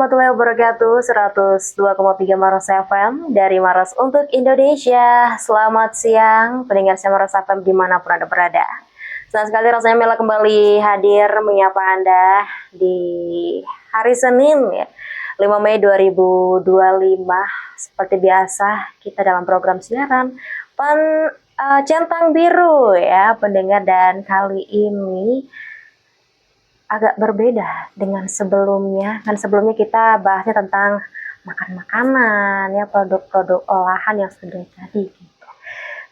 warahmatullahi wabarakatuh. 102,3 Maros FM dari Maros untuk Indonesia. Selamat siang pendengar Maros FM dimanapun Anda berada. Senang sekali rasanya Mela kembali hadir menyapa Anda di hari Senin ya, 5 Mei 2025. Seperti biasa kita dalam program siaran Centang Biru ya pendengar, dan kali ini agak berbeda dengan sebelumnya. Kan sebelumnya kita bahasnya tentang makan-makanan ya, produk-produk olahan yang sudah jadi gitu.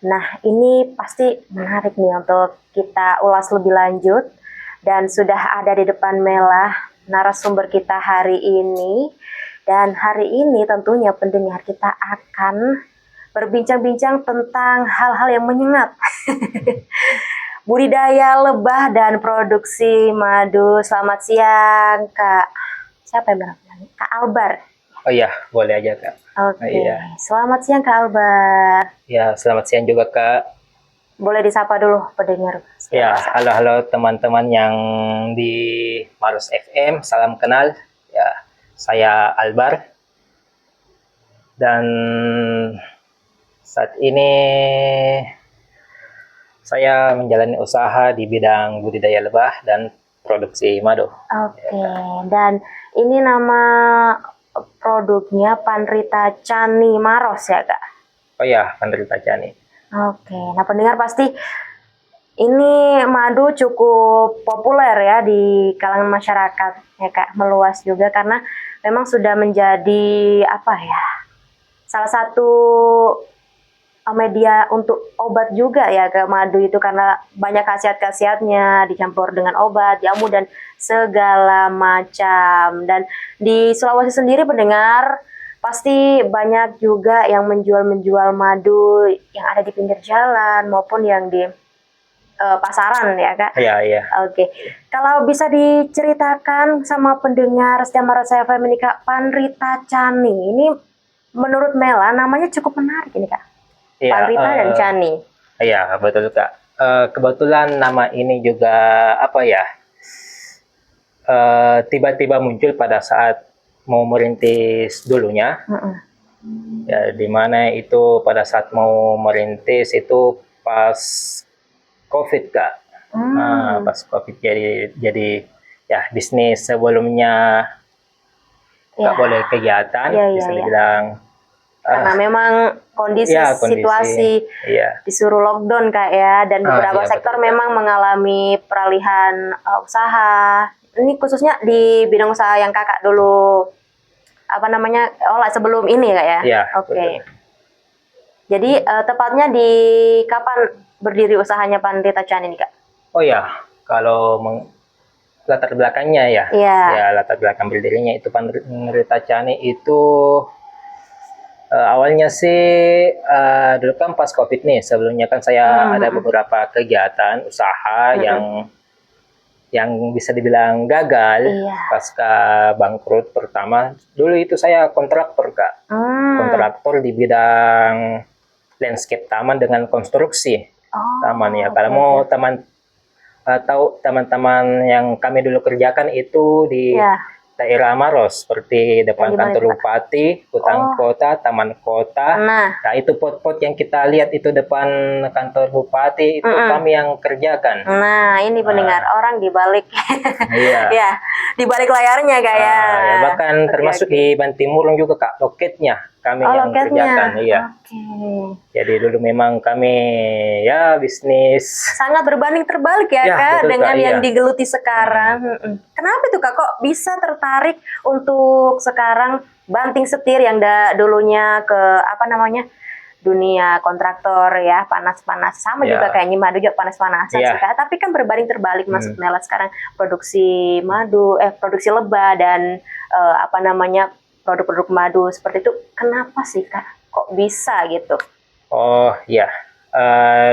Nah, ini pasti menarik nih untuk kita ulas lebih lanjut, dan sudah ada di depan Mela narasumber kita hari ini. Dan hari ini tentunya pendengar kita akan berbincang-bincang tentang hal-hal yang menyengat. Budidaya lebah dan produksi madu. Selamat siang, Kak. Siapa yang bilang? Kak Albar. Oh iya, boleh aja, Kak. Oke. Iya. Selamat siang, Kak Albar. Ya, selamat siang juga, Kak. Boleh disapa dulu pendengar. Ya, halo teman-teman yang di Maros FM. Salam kenal. Ya, saya Albar. Dan saat ini saya menjalani usaha di bidang budidaya lebah dan produksi madu. Oke, dan ini nama produknya Panrita Chani Maros ya, Kak? Oh ya, Panrita Chani. Oke, nah pendengar pasti ini madu cukup populer ya di kalangan masyarakat ya, Kak, meluas juga karena memang sudah menjadi salah satu media untuk obat juga ya, ke madu itu, karena banyak khasiat-khasiatnya dicampur dengan obat, jamu dan segala macam. Dan di Sulawesi sendiri pendengar pasti banyak juga yang menjual madu yang ada di pinggir jalan maupun yang di pasaran ya, Kak. Iya. Oke. Kalau bisa diceritakan sama pendengar setia Maros FM ini, Kak, Panrita Chani ini menurut Mela namanya cukup menarik ini, Kak. Ya, Panrita dan Chani. Iya, betul, Kak. Kebetulan nama ini juga tiba-tiba muncul pada saat mau merintis dulunya. Ya, dimana itu pada saat mau merintis itu pas COVID, Kak. Nah, pas COVID jadi ya bisnis sebelumnya nggak boleh kegiatan, bisa dibilang. Karena memang kondisi situasi disuruh lockdown, Kak ya, dan beberapa sektor betul, memang mengalami peralihan usaha. Ini khususnya di bidang usaha yang Kakak dulu olah sebelum ini, Kak ya. Iya. Oke. Jadi tepatnya di kapan berdiri usahanya Panrita Chani ini, Kak? Oh ya, kalau latar belakangnya ya. Ya, latar belakang berdirinya itu Panrita Chani itu awalnya sih dulu kan pas COVID nih. Sebelumnya kan saya ada beberapa kegiatan usaha yang bisa dibilang gagal pasca bangkrut. Pertama dulu itu saya kontraktor, Kak. Kontraktor di bidang landscape taman dengan konstruksi taman ya. Kalau mau tahu teman-teman yang kami dulu kerjakan itu di daerah Maros, seperti depan kantor bupati, hutan kota, taman kota. Nah, itu pot-pot yang kita lihat itu depan kantor bupati itu kami yang kerjakan. Nah, ini pendengar orang di balik ya, di balik layarnya, Kak ya. Bahkan termasuk di Bantimurung juga, Kak, loketnya kami yang kerjakan. Iya. Jadi dulu memang kami ya bisnis sangat berbanding terbalik ya, Kak, betul, dengan Kak, yang digeluti sekarang. Kenapa tuh, Kak, kok bisa tertarik untuk sekarang banting setir yang dulunya ke dunia kontraktor ya, panas-panas sama juga kayak madu juga panas-panasan sih, Kak. Tapi kan berbanding terbalik masuk Mela sekarang produksi madu, produksi lebah dan produk-produk madu seperti itu. Kenapa sih, Kak? Kok bisa gitu? Oh ya,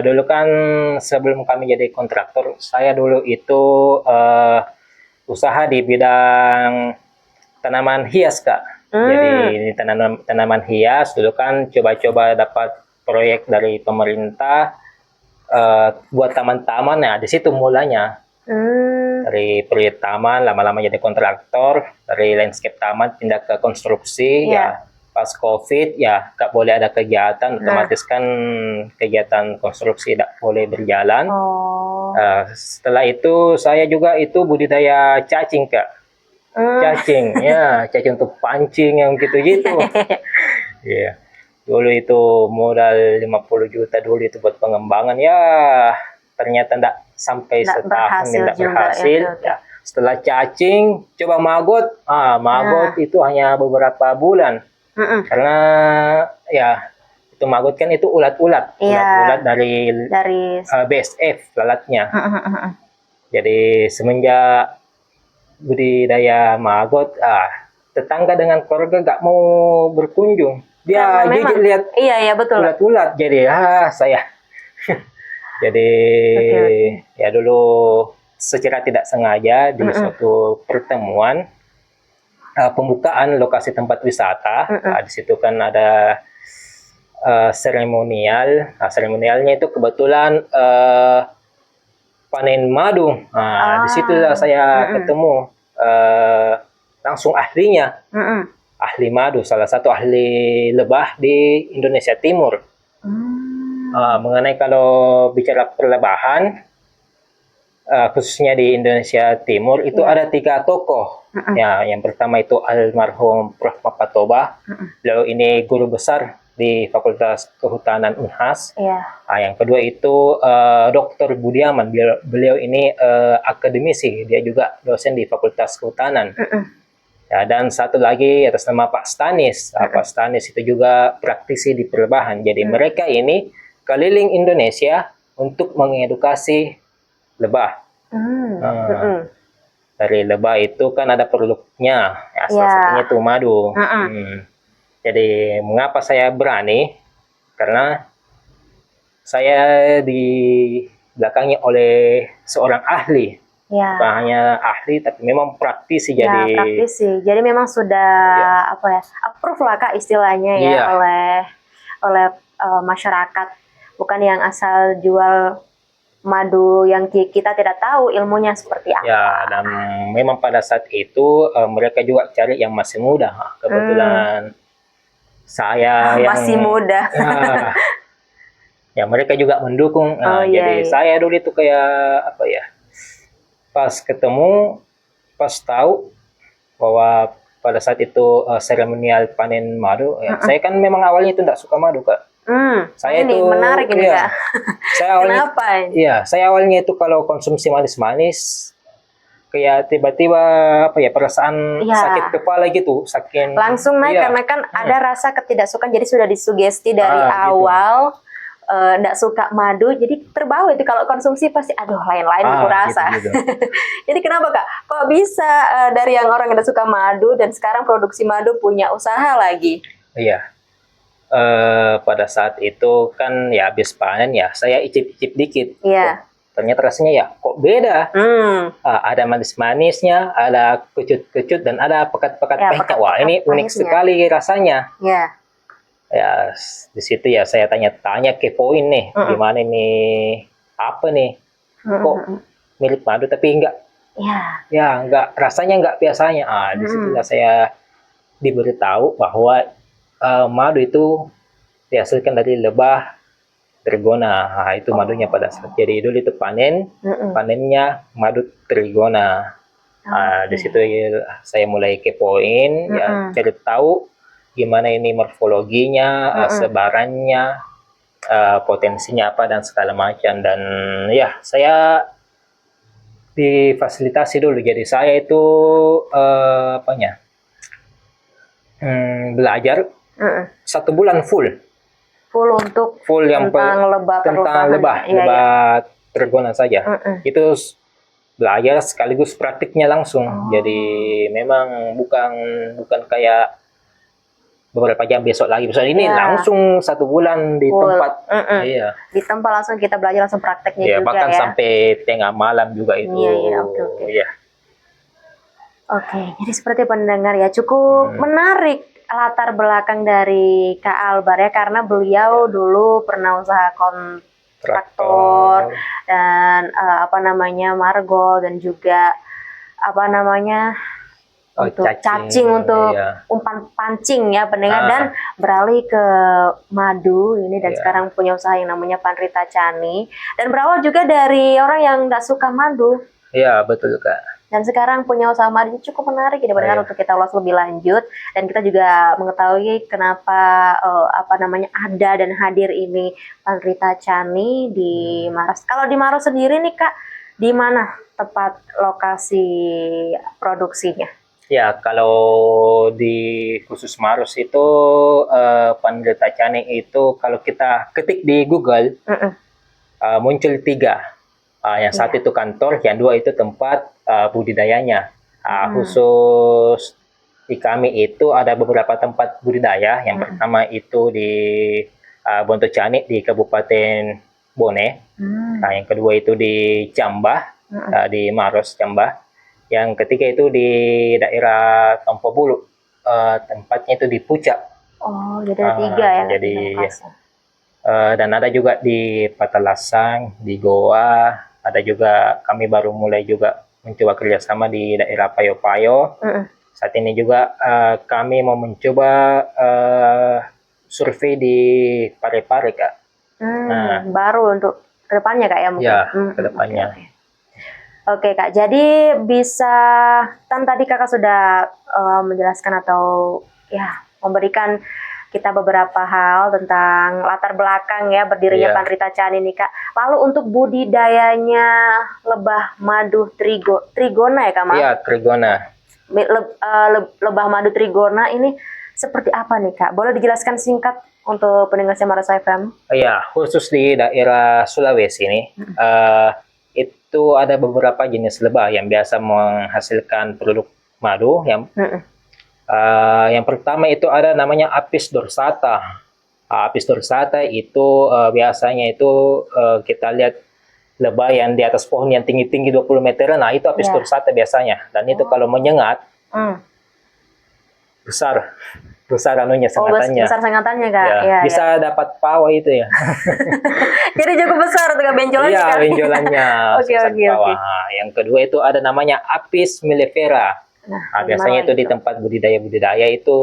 dulu kan sebelum kami jadi kontraktor, saya dulu itu usaha di bidang tanaman hias, Kak. Jadi tanaman hias dulu kan coba-coba dapat proyek dari pemerintah buat taman-taman. Nah, di situ mulanya Dari proyek taman lama-lama jadi kontraktor, dari landscape taman pindah ke konstruksi. Ya pas COVID ya nggak boleh ada kegiatan, otomatis kan kegiatan konstruksi tidak boleh berjalan. Setelah itu saya juga itu budidaya cacing, Kak. Cacing ya, cacing untuk pancing yang gitu-gitu. Iya. Dulu itu modal 50 juta dulu itu buat pengembangan, ya ternyata tidak sampai setahun tidak berhasil. Ya. Setelah cacing coba maggot, maggot itu hanya beberapa bulan. Karena ya itu maggot kan itu ulat-ulat, ulat-ulat dari BSF lalatnya. Jadi semenjak budidaya maggot, tetangga dengan keluarga nggak mau berkunjung. Dia jijik lihat ulat-ulat. Jadi saya jadi ya dulu secara tidak sengaja di suatu pertemuan pembukaan lokasi tempat wisata. Di situ kan ada seremonial. Seremonialnya itu kebetulan panen madu. Di situlah saya ketemu langsung ahlinya. Ahli madu, salah satu ahli lebah di Indonesia Timur. Mengenai kalau bicara perlebahan, khususnya di Indonesia Timur itu ada 3 tokoh. Ya, yang pertama itu almarhum Prof. Mapatoba. Beliau ini guru besar di Fakultas Kehutanan Unhas. Yang kedua itu Dr. Budiaman. Beliau ini akademisi, dia juga dosen di Fakultas Kehutanan. Ya, dan satu lagi atas nama Pak Stanis. Pak Stanis itu juga praktisi di perlebahan. Jadi mereka ini keliling Indonesia untuk mengedukasi lebah. Dari lebah itu kan ada produknya, ya, salah satunya itu madu. Jadi mengapa saya berani? Karena saya di belakangi oleh seorang ahli. Bukan hanya ahli, tapi memang praktisi. Jadi memang sudah approve lah, Kak, istilahnya oleh masyarakat. Bukan yang asal jual madu yang kita tidak tahu ilmunya seperti apa. Ya, dan memang pada saat itu mereka juga cari yang masih muda. Kebetulan saya yang masih muda. Ya mereka juga mendukung. Jadi saya dulu itu kayak apa ya? Pas ketemu, pas tahu bahwa pada saat itu seremonial panen madu, saya kan memang awalnya itu tidak suka madu, Kak. Saya ini itu menarik ini, Kak. Saya awalnya, kenapa? Saya awalnya itu kalau konsumsi manis-manis kayak tiba-tiba perasaan sakit kepala gitu, langsung naik karena kan ada rasa ketidaksukaan, jadi sudah disugesti dari awal. Nggak suka madu, jadi terbawa itu kalau konsumsi pasti lain-lain aku rasa. Jadi kenapa, Kak? Kok bisa dari yang orang nggak suka madu dan sekarang produksi madu punya usaha lagi? Iya. Pada saat itu kan ya habis panen ya, saya icip-icip dikit. Ternyata rasanya ya kok beda. Ada manis-manisnya, ada kecut-kecut, dan ada pekat-pekat pahitnya. Wah, ini unik sekali rasanya. Ya, di situ ya saya tanya-tanya, kepoin nih, gimana nih, apa nih, kok mirip madu tapi enggak, enggak, rasanya enggak biasanya. Di situ saya diberitahu bahwa madu itu dihasilkan dari lebah trigona. Itu madunya pada saat jadi dulu itu panennya madu trigona. Di situ saya mulai kepoin, ya cari tahu gimana ini morfologinya, sebarannya, potensinya apa dan segala macam. Dan ya saya difasilitasi dulu. Jadi saya itu belajar 1 bulan full untuk yang tentang lebah trigona saja. Itu belajar sekaligus praktiknya langsung. Jadi memang bukan kayak beberapa jam besok lagi. Besok ini langsung 1 bulan di tempat. Di tempat langsung kita belajar, langsung prakteknya juga bahkan sampai tengah malam juga itu. Oke, jadi seperti pendengar ya, cukup menarik latar belakang dari Kak Albar ya, karena beliau dulu pernah usaha traktor dan apa namanya margol dan juga apa namanya untuk cacing untuk umpan pancing ya pendengar, dan beralih ke madu ini dan sekarang punya usaha yang namanya Panrita Chani, dan berawal juga dari orang yang nggak suka madu. Iya betul Kak. Dan sekarang punya usaha madu cukup menarik ini pendengar untuk kita ulas lebih lanjut, dan kita juga mengetahui kenapa apa namanya ada dan hadir ini Panrita Chani di Maros. Kalau di Maros sendiri nih Kak, di mana tepat lokasi produksinya? Ya, kalau di khusus Maros itu Panrita Chani itu kalau kita ketik di Google muncul 3. Yang satu itu kantor, yang 2 itu tempat budidayanya. Khusus di kami itu ada beberapa tempat budidaya. Yang pertama itu di Bonto Chani di Kabupaten Bone. Yang kedua itu di Cambah, di Maros Cambah. Yang ketiga itu di daerah Tampo Bulu, tempatnya itu di Pucak. Oh, jadi ada 3 ya? Jadi, dan ada juga di Patalasang, di Goa, ada juga kami baru mulai juga mencoba kerjasama di daerah Payo-Payo. Saat ini juga kami mau mencoba survei di Pare-Pare Kak. Baru untuk kedepannya Kak ya mungkin? Ya, kedepannya. Oke Kak, jadi bisa kan tadi Kakak sudah menjelaskan atau ya memberikan kita beberapa hal tentang latar belakang ya berdirinya Panrita Chani ini Kak. Lalu untuk budidayanya lebah madu trigona ya Kak? Iya, trigona. Lebah madu trigona ini seperti apa nih Kak? Boleh dijelaskan singkat untuk pendengar Maros FM? Iya, khusus di daerah Sulawesi ini. Itu ada beberapa jenis lebah yang biasa menghasilkan produk madu. Yang pertama itu ada namanya Apis dorsata. Apis dorsata itu biasanya itu kita lihat lebah yang di atas pohon yang tinggi-tinggi 20 meter. Nah itu Apis dorsata biasanya. Dan itu kalau menyengat besar anunya sengatannya. Besar sengatannya Kak. Bisa dapat pawai itu ya. Jadi cukup besar tuh benjolannya. Iya, benjolannya. Oke. Yang kedua itu ada namanya Apis mellifera. Biasanya itu di tempat budidaya itu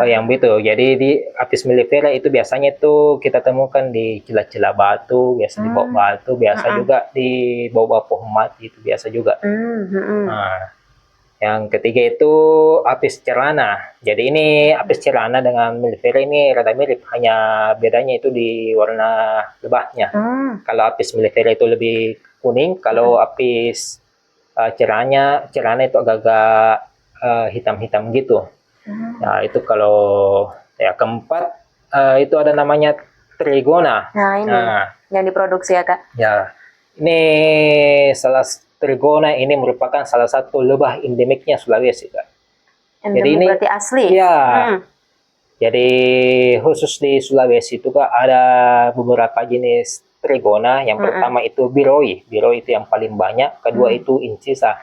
yang begitu. Jadi di Apis mellifera itu biasanya itu kita temukan di celah-celah batu, biasa di bawah batu, biasa juga di bawah pohon mati itu biasa juga. Yang ketiga itu Apis cerana. Jadi ini Apis cerana dengan mellifera ini rada mirip, hanya bedanya itu di warna lebahnya. Kalau Apis mellifera itu lebih kuning, kalau Apis cerana itu agak-agak hitam-hitam gitu. Nah itu kalau ya keempat itu ada namanya trigona. Nah ini yang diproduksi ya Kak? Ya, ini trigona ini merupakan salah satu lebah endemiknya Sulawesi Kak. Jadi ini berarti asli? Ya. Jadi khusus di Sulawesi itu Kak ada beberapa jenis trigona. Yang pertama itu biroi. Biroi itu yang paling banyak. Kedua itu incisa.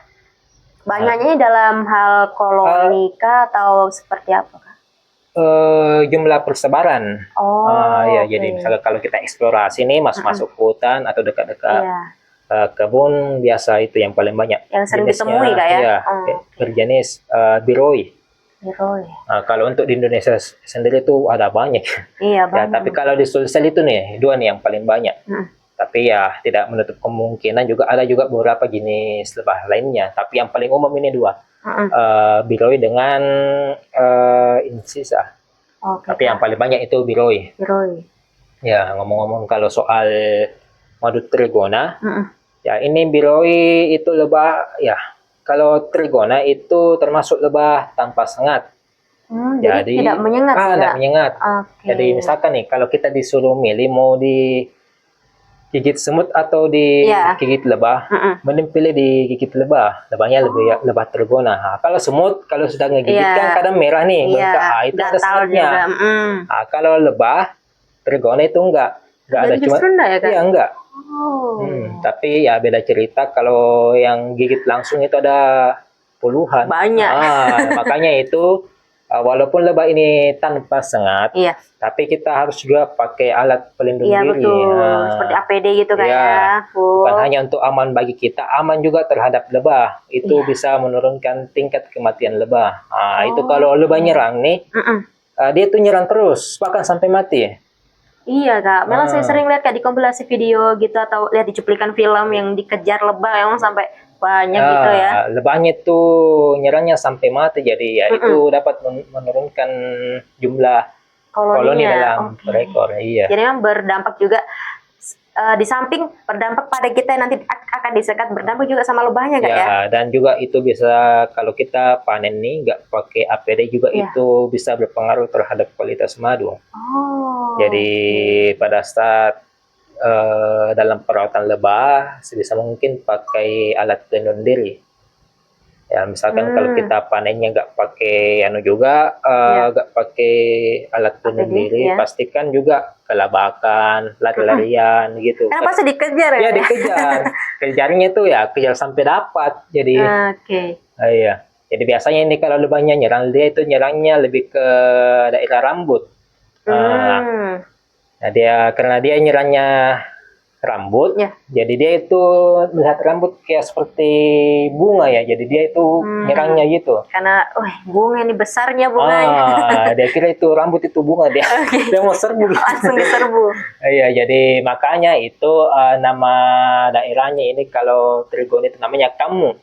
Banyaknya dalam hal koloni kah atau seperti apa Kak? Jumlah persebaran. Ya, jadi misalnya kalau kita eksplorasi nih masuk hutan atau dekat-dekat kebun, biasa itu yang paling banyak. Yang sering ditemui Kak ya? Iya, berjenis biroi. Kalau untuk di Indonesia sendiri itu ada banyak. Iya, banyak. Tapi kalau di Sulsel itu nih, 2 nih yang paling banyak. Tapi ya tidak menutup kemungkinan juga ada juga beberapa jenis lebah lainnya. Tapi yang paling umum ini 2. Biroi dengan incisa. Tapi yang paling banyak itu biroi. Ya, ngomong-ngomong kalau soal madu trigona, ya ini biroi itu lebah ya. Kalau trigona itu termasuk lebah tanpa sengat. Jadi tidak menyengat. Tidak menyengat. Jadi misalkan nih kalau kita disuruh milih mau digigit semut atau digigit lebah, mending pilih digigit lebah. Lebahnya lebih lebah trigona. Kalau semut kalau sudah ngegigit kan kadang merah nih, itu ada sengatnya. Kalau lebah trigona itu enggak ada, cuma enggak. Tapi ya beda cerita kalau yang gigit langsung itu ada puluhan. Banyak. Makanya itu walaupun lebah ini tanpa sengat, Iya. tapi kita harus juga pakai alat pelindung Iya diri. betul, seperti APD gitu kan Iya. ya. Bukan hanya untuk aman bagi kita, aman juga terhadap lebah. Itu Iya. bisa menurunkan tingkat kematian lebah. Itu Oh, kalau lebah nyerang nih, dia tuh nyerang terus, bahkan sampai mati. Iya Kak, malah saya sering lihat Kak di kompilasi video gitu atau lihat di cuplikan film yang dikejar lebah emang sampai banyak gitu ya. Lebahnya itu nyerangnya sampai mati, jadi ya itu dapat menurunkan jumlah koloni dalam berekor. Iya. Jadi memang berdampak juga di samping berdampak pada kita yang nanti akan disekat, berdampak juga sama lebahnya Kak ya. Ya, dan juga itu bisa kalau kita panen nih nggak pakai APD juga itu bisa berpengaruh terhadap kualitas madu. Jadi pada saat dalam perawatan lebah sebisa mungkin pakai alat pelindung diri. Ya misalkan kalau kita panennya nggak pakai nggak pakai alat pelindung diri, pastikan juga kelabakan, lari-larian gitu. Karena pasti dikejar ya? Ya dikejar. Kejarnya tuh ya kejar sampai dapat. Jadi iya. Jadi biasanya ini kalau lebahnya nyerang, dia itu nyerangnya lebih ke daerah rambut. Nah, karena dia nyerangnya rambut, jadi dia itu melihat rambut kayak seperti bunga ya, jadi dia itu nyerangnya gitu. Karena, bunga ini besarnya bunganya. Dia kira itu rambut itu bunga, dia mau serbu. Langsung diserbu. Iya, jadi makanya itu nama daerahnya ini kalau Trigona itu namanya kamu.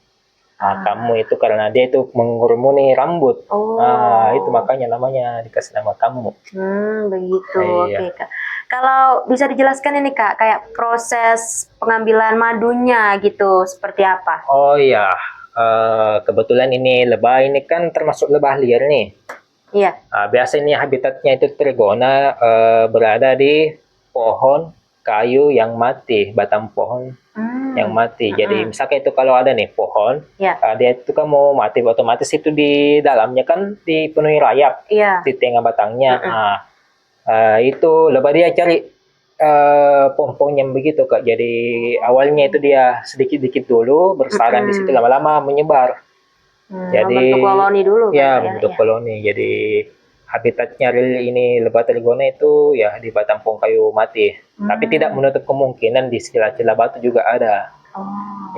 Kamu itu karena dia itu mengurumuni rambut. Itu makanya namanya dikasih nama kamu. Begitu. Oke Kak. Kalau bisa dijelaskan ini Kak, kayak proses pengambilan madunya gitu, seperti apa? Oh iya, kebetulan ini lebah ini kan termasuk lebah liar nih. Iya. Biasa ini habitatnya itu Trigona berada di pohon kayu yang mati, batang pohon yang mati. Jadi misalkan itu kalau ada nih pohon, dia itu kan mau mati, otomatis itu di dalamnya kan dipenuhi rayap di tengah batangnya. Itu lebah dia cari pohon-pohon yang begitu Kak. Jadi awalnya itu dia sedikit-sedikit dulu bersarang di situ, lama-lama menyebar. Jadi bentuk koloni dulu ya bentuk koloni. Jadi habitatnya ini lebah Trigona itu ya di batang pohon kayu mati. Tapi tidak menutup kemungkinan di celah-celah batu juga ada.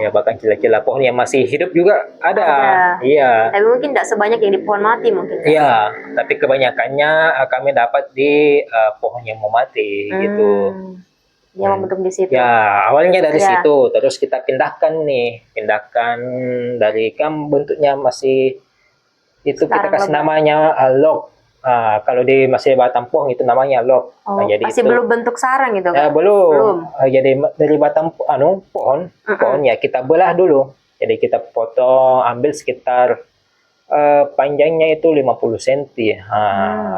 Ya bahkan celah-celah pohon yang masih hidup juga ada. Iya. Tapi mungkin tidak sebanyak yang di pohon mati mungkin. Iya, tapi kebanyakannya kami dapat di pohon yang mau mati gitu. Dia membentuk di situ. Ya, awalnya dari situ, terus kita pindahkan dari bentuknya masih itu kita kasih namanya log. Kalau di masih batang pohon itu namanya log. Jadi masih itu, belum bentuk sarang gitu kan? Belum. Jadi dari batang pohon ya kita belah dulu. Jadi kita potong, ambil sekitar panjangnya itu 50 cm.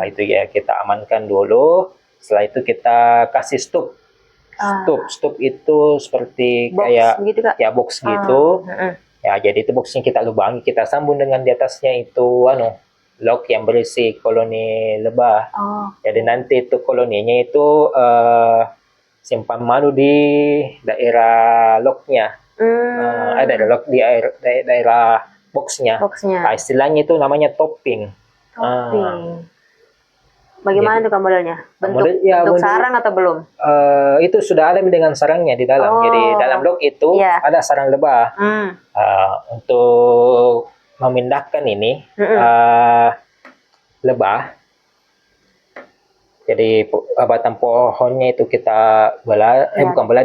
Itu ya kita amankan dulu. Setelah itu kita kasih stup. Stup itu seperti box, kayak gitu, ya box gitu. Ya jadi itu boxnya kita lubangi, kita sambung dengan di atasnya itu log yang berisi koloni lebah. Jadi nanti itu koloninya itu simpan madu di daerah lognya. Ada log di daerah boxnya. Istilahnya itu namanya topping. Bagaimana tuh modelnya? Bentuk sarang atau belum? Itu sudah ada dengan sarangnya di dalam. Jadi dalam log itu ada sarang lebah. Untuk memindahkan ini lebah. Jadi batang pohonnya itu kita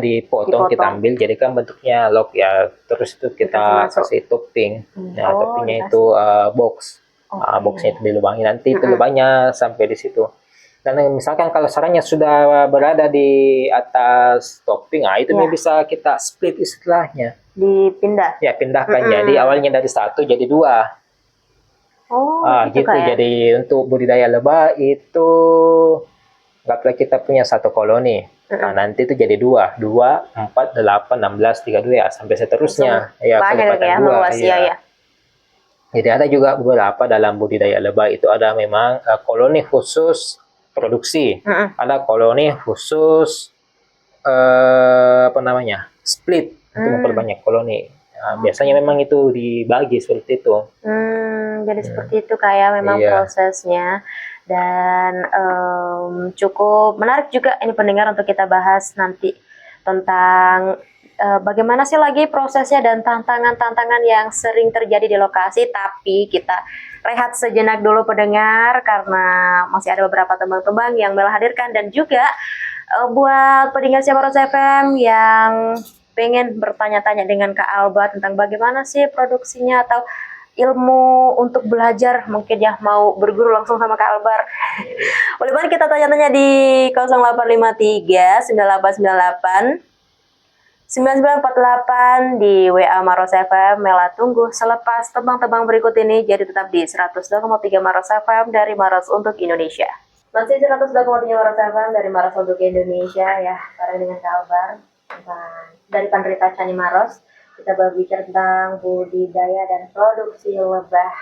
dipotong, kita ambil. Jadi kan bentuknya log ya. Terus itu kita kasih topping. Nah, toppingnya itu box. Boxnya itu dilubangi, nanti itu lubangnya sampai di situ. Dan misalkan kalau sarangnya sudah berada di atas topping, itu bisa kita split istilahnya. Dipindah? Ya, pindahkan. Jadi awalnya dari 1 jadi 2. Gitu. Jadi untuk budidaya lebah itu anggaplah kita punya 1 koloni. Nanti itu jadi 2, 4, 8, 16, 32 ya sampai seterusnya. Kelipatan 2. Jadi ada juga beberapa dalam budidaya lebah itu ada memang koloni khusus produksi, ada koloni khusus split untuk memperbanyak koloni. Biasanya memang itu dibagi seperti itu. Jadi seperti itu kayak memang prosesnya. Dan cukup menarik juga ini pendengar untuk kita bahas nanti tentang bagaimana sih lagi prosesnya dan tantangan-tantangan yang sering terjadi di lokasi. Tapi kita rehat sejenak dulu pendengar karena masih ada beberapa tembang-tembang yang Mela hadirkan, dan juga buat pendengar Maros FM yang pengen bertanya-tanya dengan Kak Alba tentang bagaimana sih produksinya atau ilmu untuk belajar, mungkin ya mau berguru langsung sama Kak Albar. Boleh banget kita tanya-tanya di 0853 9898 9948 di WA Maros FM. Mela tunggu selepas tebang-tebang berikut ini, jadi tetap di 102,3 Maros FM dari Maros untuk Indonesia. Masih 102,3 Maros FM dari Maros untuk Indonesia ya, bareng dengan Kak Albar dari Penderita Cani Maros. Kita berbicara tentang budidaya dan produksi lebah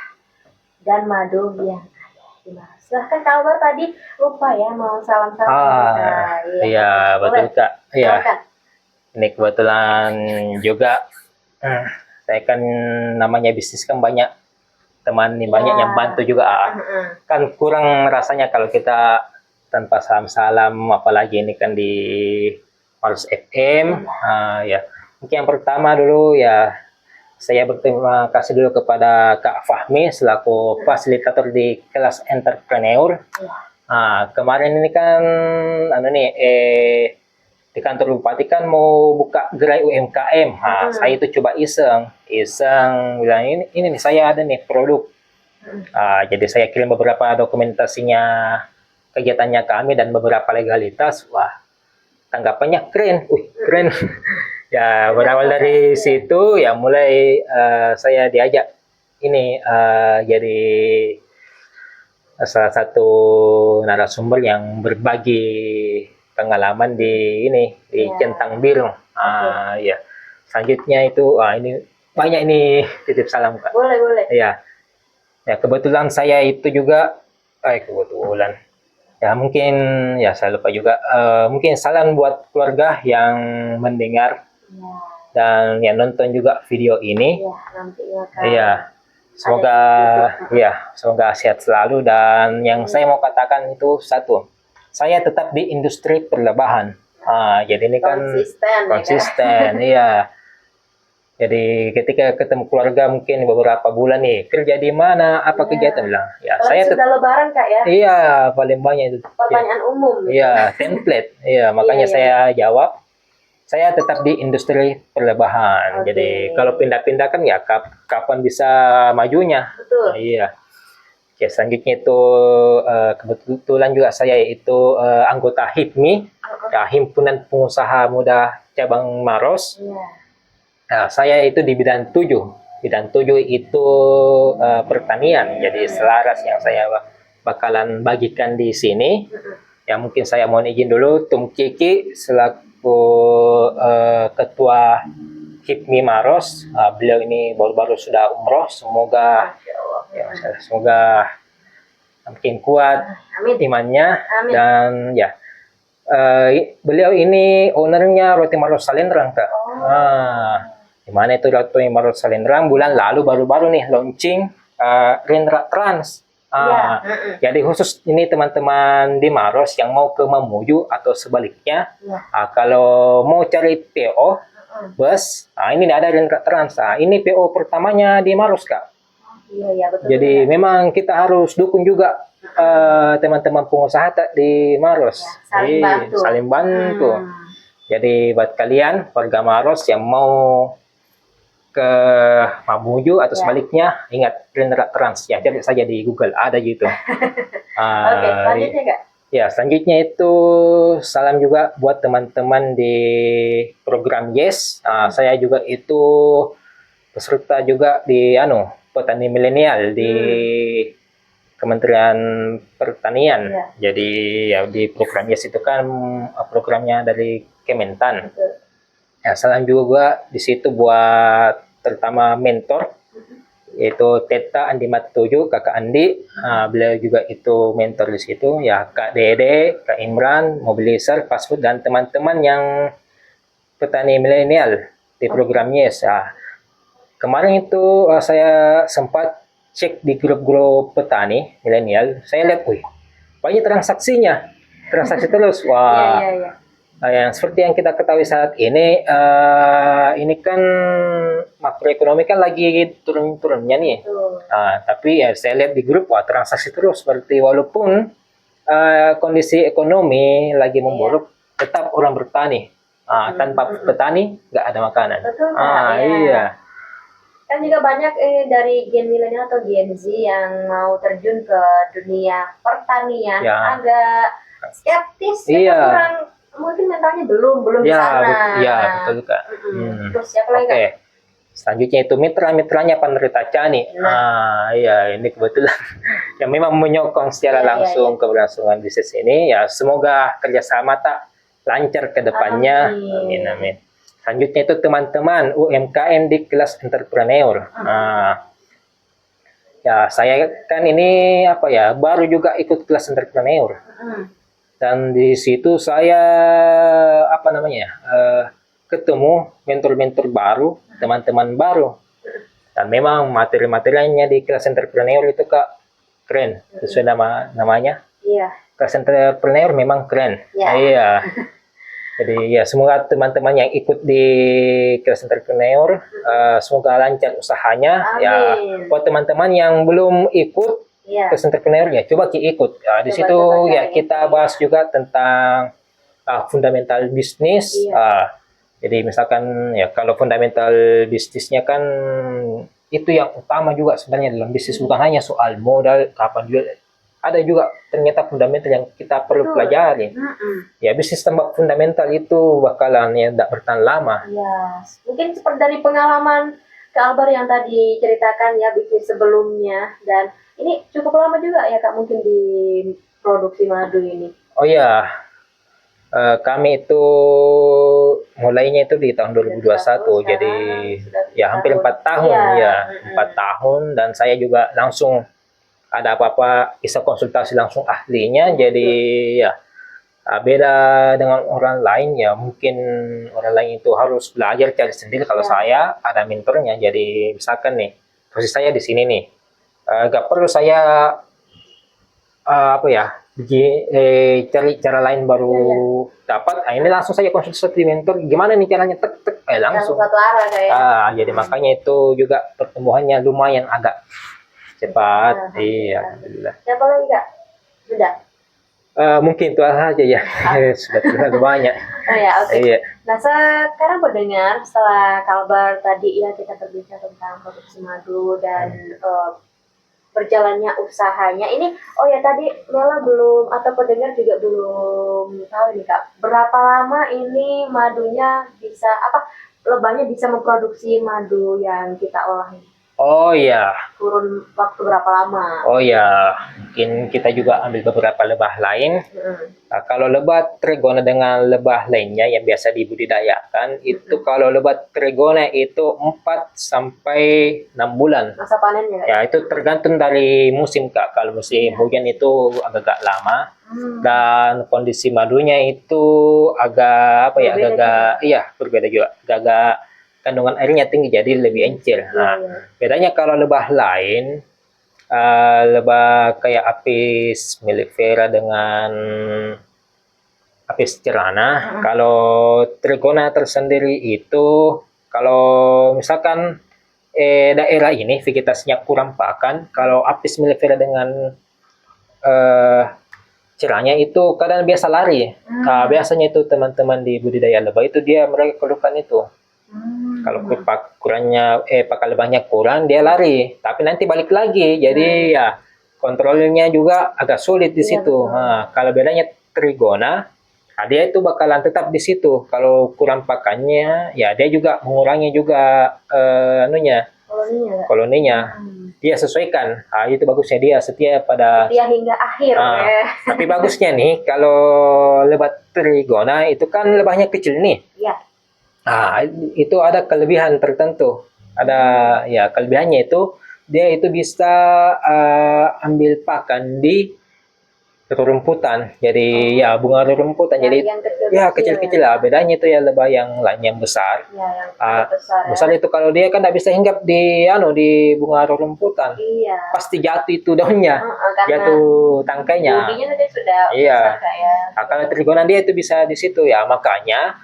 dan madu yang ada di Maros. Silahkan Kak Albar, tadi lupa ya mau salam-salam. Iya, betul Kak. Iya. Ini kebetulan juga saya kan namanya bisnis kan banyak teman nih, banyak yang bantu juga. Kan kurang rasanya kalau kita tanpa salam-salam, apalagi ini kan di Maros FM. Ya. Mungkin yang pertama dulu ya, saya berterima kasih dulu kepada Kak Fahmi selaku fasilitator di kelas entrepreneur. Kemarin ini kan di kantor Bupati kan mau buka gerai UMKM. Saya itu coba iseng bilang ini nih saya ada nih produk. Jadi saya kirim beberapa dokumentasinya kegiatannya kami dan beberapa legalitas. Wah, tanggapannya keren. Keren. Ya, berawal dari situ ya mulai saya diajak ini jadi salah satu narasumber yang berbagi pengalaman di Centang Biru. Ya. Selanjutnya itu ini banyak ini titip salam Kak. Boleh. Ya. Ya, kebetulan saya itu juga kebetulan. Ya, mungkin ya saya lupa juga mungkin salam buat keluarga yang mendengar dan yang nonton juga video ini. Iya, semoga sehat selalu. Dan yang saya mau katakan itu satu, saya tetap di industri perlebahan. Jadi ini kan konsisten, iya. Jadi ketika ketemu keluarga mungkin beberapa bulan nih kerja di mana, apa kegiatan bilang, ya saya sudah lebaran Kak ya. Iya, paling banyak itu. Pertanyaan umum. Iya, template. Iya, makanya saya jawab. Saya tetap di industri perlebahan. Jadi kalau pindah-pindah kan ya kapan bisa majunya. Betul. Iya. Oke, selanjutnya itu kebetulan juga saya itu anggota HIPMI, ya, Himpunan Pengusaha Muda Cabang Maros. Nah, saya itu di bidang 7. Bidang 7 itu pertanian. Jadi selaras yang saya bakalan bagikan di sini. Ya mungkin saya mohon izin dulu Tung Kiki selaku Ketua HIPMI Maros. Beliau ini baru-baru sudah umroh. Semoga semoga makin kuat imannya. Dan ya beliau ini ownernya Roti Maros Salendrang Kak. Dimana itu Roti Maros Salendrang bulan lalu baru-baru nih launching Rendra Trans. Jadi khusus ini teman-teman di Maros yang mau ke Mamuju atau sebaliknya, kalau mau cari PO bus, ini ada Rendra Trans. Ini PO pertamanya di Maros Kak. Betul. Jadi memang kita harus dukung juga teman-teman pengusaha di Maros. Saling bantu. Jadi buat kalian warga Maros yang mau ke Mamuju atau sebaliknya, ingat Rendra Trans ya, cari saja di Google ada gitu. Selanjutnya Kak? Ya, selanjutnya itu salam juga buat teman-teman di program Yes. Saya juga itu peserta juga di petani milenial di Kementerian Pertanian. Jadi ya di program Yes itu kan programnya dari Kementan. Ya, salam juga di situ buat terutama mentor yaitu Teta Andi Matuju, Kakak Andi. Beliau juga itu mentor di situ. Ya, Kak Dede, Kak Imran, Mobilizer, Fast Food, dan teman-teman yang petani milenial di program Yes. kemarin itu saya sempat cek di grup-grup petani milenial. Saya lihat, wih, banyak transaksi terus. Wah, yang seperti yang kita ketahui saat ini kan makroekonomi kan lagi turun-turunnya nih. Tapi ya saya lihat di grup, wah transaksi terus. Seperti walaupun kondisi ekonomi lagi memburuk, tetap orang bertani. Tanpa petani nggak ada makanan. Betul, iya. Kan juga banyak dari gen milenial atau Gen Z yang mau terjun ke dunia pertanian, agak skeptis, kurang, mungkin mentalnya belum di sana. Betul Kak. Terus siapa lagi Kak? Selanjutnya itu mitra-mitranya Panerita Cani. Iya, ini kebetulan yang memang menyokong secara langsung keberlangsungan bisnis ini. Ya, semoga kerjasama tak lancar ke depannya. Amin. Selanjutnya itu teman-teman UMKM di kelas entrepreneur. Ya, saya kan ini baru juga ikut kelas entrepreneur. Dan di situ saya ketemu mentor-mentor baru, teman-teman baru. Dan memang materi-materinya di kelas entrepreneur itu Kak keren, sesuai namanya. Iya. Kelas entrepreneur memang keren. Iya. Jadi ya semoga teman-teman yang ikut di kelas entrepreneur semoga lancar usahanya. Amin. Ya, buat teman-teman yang belum ikut kelas entrepreneur ya coba ikut. Di situ ya kita bahas juga tentang fundamental bisnis. Jadi misalkan ya kalau fundamental bisnisnya kan itu yang utama juga sebenarnya dalam bisnis, bukan hanya soal modal, kapan jual. Ada juga ternyata fundamental yang kita perlu pelajari. Ya bisnis tanpa fundamental itu bakalan tidak bertahan lama. Ya, mungkin seperti dari pengalaman Kak Albar yang tadi ceritakan ya bisnis sebelumnya, dan ini cukup lama juga ya Kak mungkin di produksi madu ini. Oh ya, kami itu mulainya itu di tahun 2021, jadi ya hampir 4 tahun ya, 4 tahun, dan saya juga langsung ada apa-apa bisa konsultasi langsung ahlinya. Jadi ya beda dengan orang lain ya, mungkin orang lain itu harus belajar cari sendiri. Kalau saya ada mentornya. Jadi misalkan nih posisi saya di sini nih, gak perlu saya cari cara lain baru dapat. Ini langsung saya konsultasi mentor, gimana nih caranya, tek langsung. Jadi makanya itu juga pertumbuhannya lumayan agak cepat. Iya, alhamdulillah. Siapa lagi Kak? Sudah? Mungkin itu aja ya. Sudah terlalu banyak. Oke. Iya. Nah sekarang pendengar, setelah Kalbar tadi ya kita berbicara tentang produksi madu dan berjalannya usahanya ini. Tadi Mela belum, atau pendengar juga belum tahu nih Kak, berapa lama ini madunya bisa lebahnya bisa memproduksi madu yang kita olah ini? Oh iya. Kurun waktu berapa lama? Oh iya, mungkin kita juga ambil beberapa lebah lain. Nah, kalau lebah trigona dengan lebah lainnya yang biasa dibudidayakan, itu kalau lebah trigona itu 4 sampai 6 bulan. Masa panennya? Ya, itu tergantung dari musim Kak. Kalau musim hujan itu agak lama. Dan kondisi madunya itu agak berbeda juga. Agak kandungan airnya tinggi, jadi lebih encer. Bedanya kalau lebah lain, lebah kayak Apis mellifera dengan Apis cerana. Kalau trigona tersendiri itu, kalau misalkan daerah ini vegetasinya kurang pakan, kalau Apis mellifera dengan cerahnya itu kadang biasa lari. Biasanya itu teman-teman di budidaya lebah itu mereka keluhkan itu. Kalau pakan lebahnya kurang, dia lari, tapi nanti balik lagi. Jadi ya kontrolnya juga agak sulit di situ. Kalau bedanya trigona, dia itu bakalan tetap di situ. Kalau kurang pakannya, ya dia juga mengurangi juga koloninya. Dia sesuaikan. Itu bagusnya dia setia hingga akhir. Tapi bagusnya nih kalau lebah trigona itu kan lebahnya kecil nih. Iya. Itu ada kelebihan tertentu. Ada kelebihannya itu dia itu bisa ambil pakan di rerumputan. Jadi ya bunga rerumputan. Jadi yang kecil-kecil ya kecil-kecil lah. Bedanya itu ya lebah yang lain yang besar. Ya, yang besar. besar Besar itu kalau dia kan tidak bisa hinggap di di bunga rerumputan. Iya. Pasti jatuh itu daunnya, jatuh tangkainya. Bodinya tadi sudah iya. besar kayak. Nah, kalau trigona dia itu bisa di situ ya. Makanya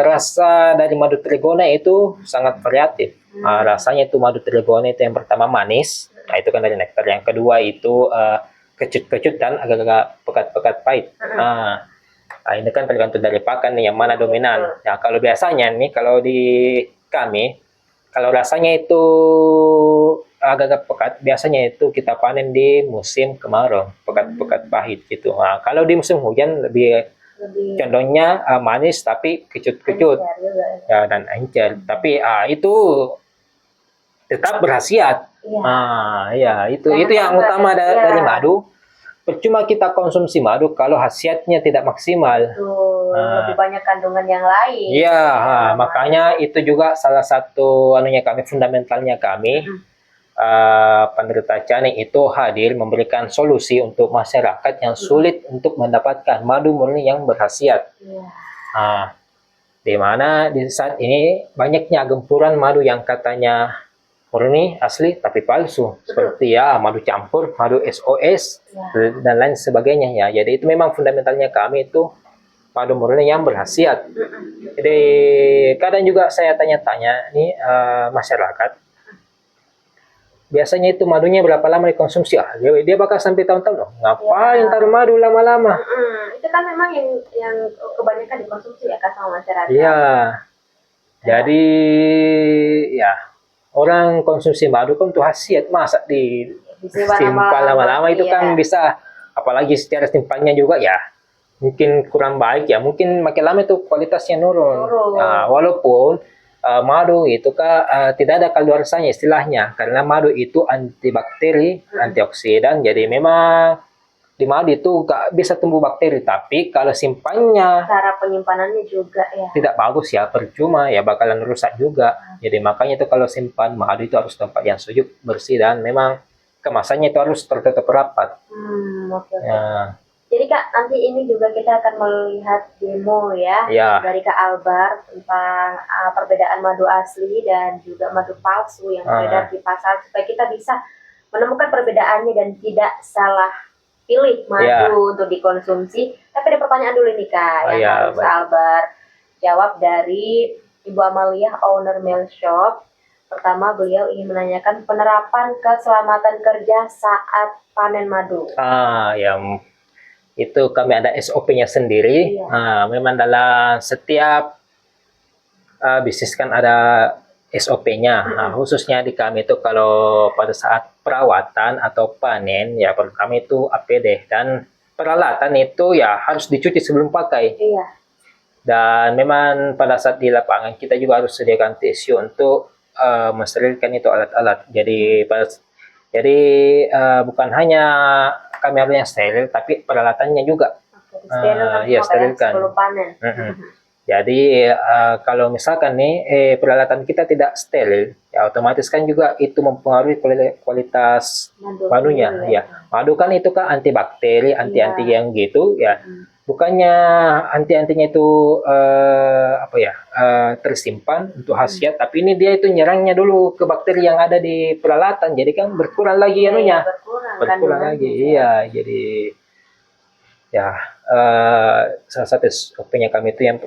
rasa dari madu trigona itu sangat variatif. Rasanya itu madu trigona itu yang pertama manis. Nah, itu kan dari nektar. Yang kedua itu kecut-kecut dan agak-agak pekat-pekat pahit. Nah, ini kan tergantung dari pakan nih yang mana dominan. Nah, kalau biasanya nih kalau di kami kalau rasanya itu agak-agak pekat, biasanya itu kita panen di musim kemarau, pekat-pekat pahit gitu. Nah, kalau di musim hujan lebih condongnya manis tapi kecut-kecut ya, dan encer. Tapi itu tetap berkhasiat. Ya itu yang utama dari madu. Percuma kita konsumsi madu kalau khasiatnya tidak maksimal. Lebih banyak kandungan yang lain. Iya, makanya itu juga salah satu kami fundamentalnya kami. Penderita caning itu hadir memberikan solusi untuk masyarakat yang sulit untuk mendapatkan madu murni yang berkhasiat. Di mana di saat ini banyaknya gempuran madu yang katanya murni asli tapi palsu, seperti ya madu campur, madu SOS dan lain sebagainya ya. Jadi itu memang fundamentalnya kami itu madu murni yang berkhasiat. Jadi kadang juga saya tanya-tanya nih masyarakat, biasanya itu madunya berapa lama dikonsumsi? Dia bakal sampai tahun-tahun loh. Ngapain taruh madu lama-lama? Itu kan memang yang kebanyakan dikonsumsi ya kan sama masyarakat. Iya. Jadi ya orang konsumsi madu kan untuk khasiat, masa disimpan lama-lama itu kan bisa, apalagi secara simpannya juga ya mungkin kurang baik ya, mungkin makin lama itu kualitasnya nurun. Nah, walaupun madu itu tidak ada kadaluarsanya istilahnya, karena madu itu antibakteri, antioksidan, jadi memang di madu itu gak bisa tumbuh bakteri, tapi kalau simpannya cara penyimpanannya juga ya tidak bagus ya, percuma ya, bakalan rusak juga. Jadi makanya itu kalau simpan madu itu harus tempat yang sejuk, bersih, dan memang kemasannya itu harus tertutup rapat. Ya. Jadi Kak, nanti ini juga kita akan melihat demo ya dari Kak Albar tentang perbedaan madu asli dan juga madu palsu yang beredar di pasar, supaya kita bisa menemukan perbedaannya dan tidak salah pilih madu untuk dikonsumsi. Tapi ada pertanyaan dulu nih Kak, yang harus Kak Albar jawab dari Ibu Amalia, owner Mail Shop. Pertama, beliau ingin menanyakan penerapan keselamatan kerja saat panen madu. Ya itu kami ada SOP-nya sendiri. Memang dalam setiap bisnis kan ada SOP-nya. Khususnya di kami itu kalau pada saat perawatan atau panen ya kami itu APD, dan peralatan itu ya harus dicuci sebelum pakai. Dan memang pada saat di lapangan kita juga harus sediakan tisu untuk mensterilkan itu alat-alat. Jadi bukan hanya kami harus yang steril, tapi peralatannya juga sterilkan sebelum panen. Jadi kalau misalkan nih peralatan kita tidak steril, ya otomatis kan juga itu mempengaruhi kualitas madunya. Madu kan itu kan antibakteri, anti-anti yang gitu ya. Bukannya anti-antinya itu tersimpan untuk khasiat, tapi ini dia itu nyerangnya dulu ke bakteri yang ada di peralatan. Jadi kan berkurang lagi berkurang lagi. Iya, jadi ya salah satu SOP-nya kami itu yang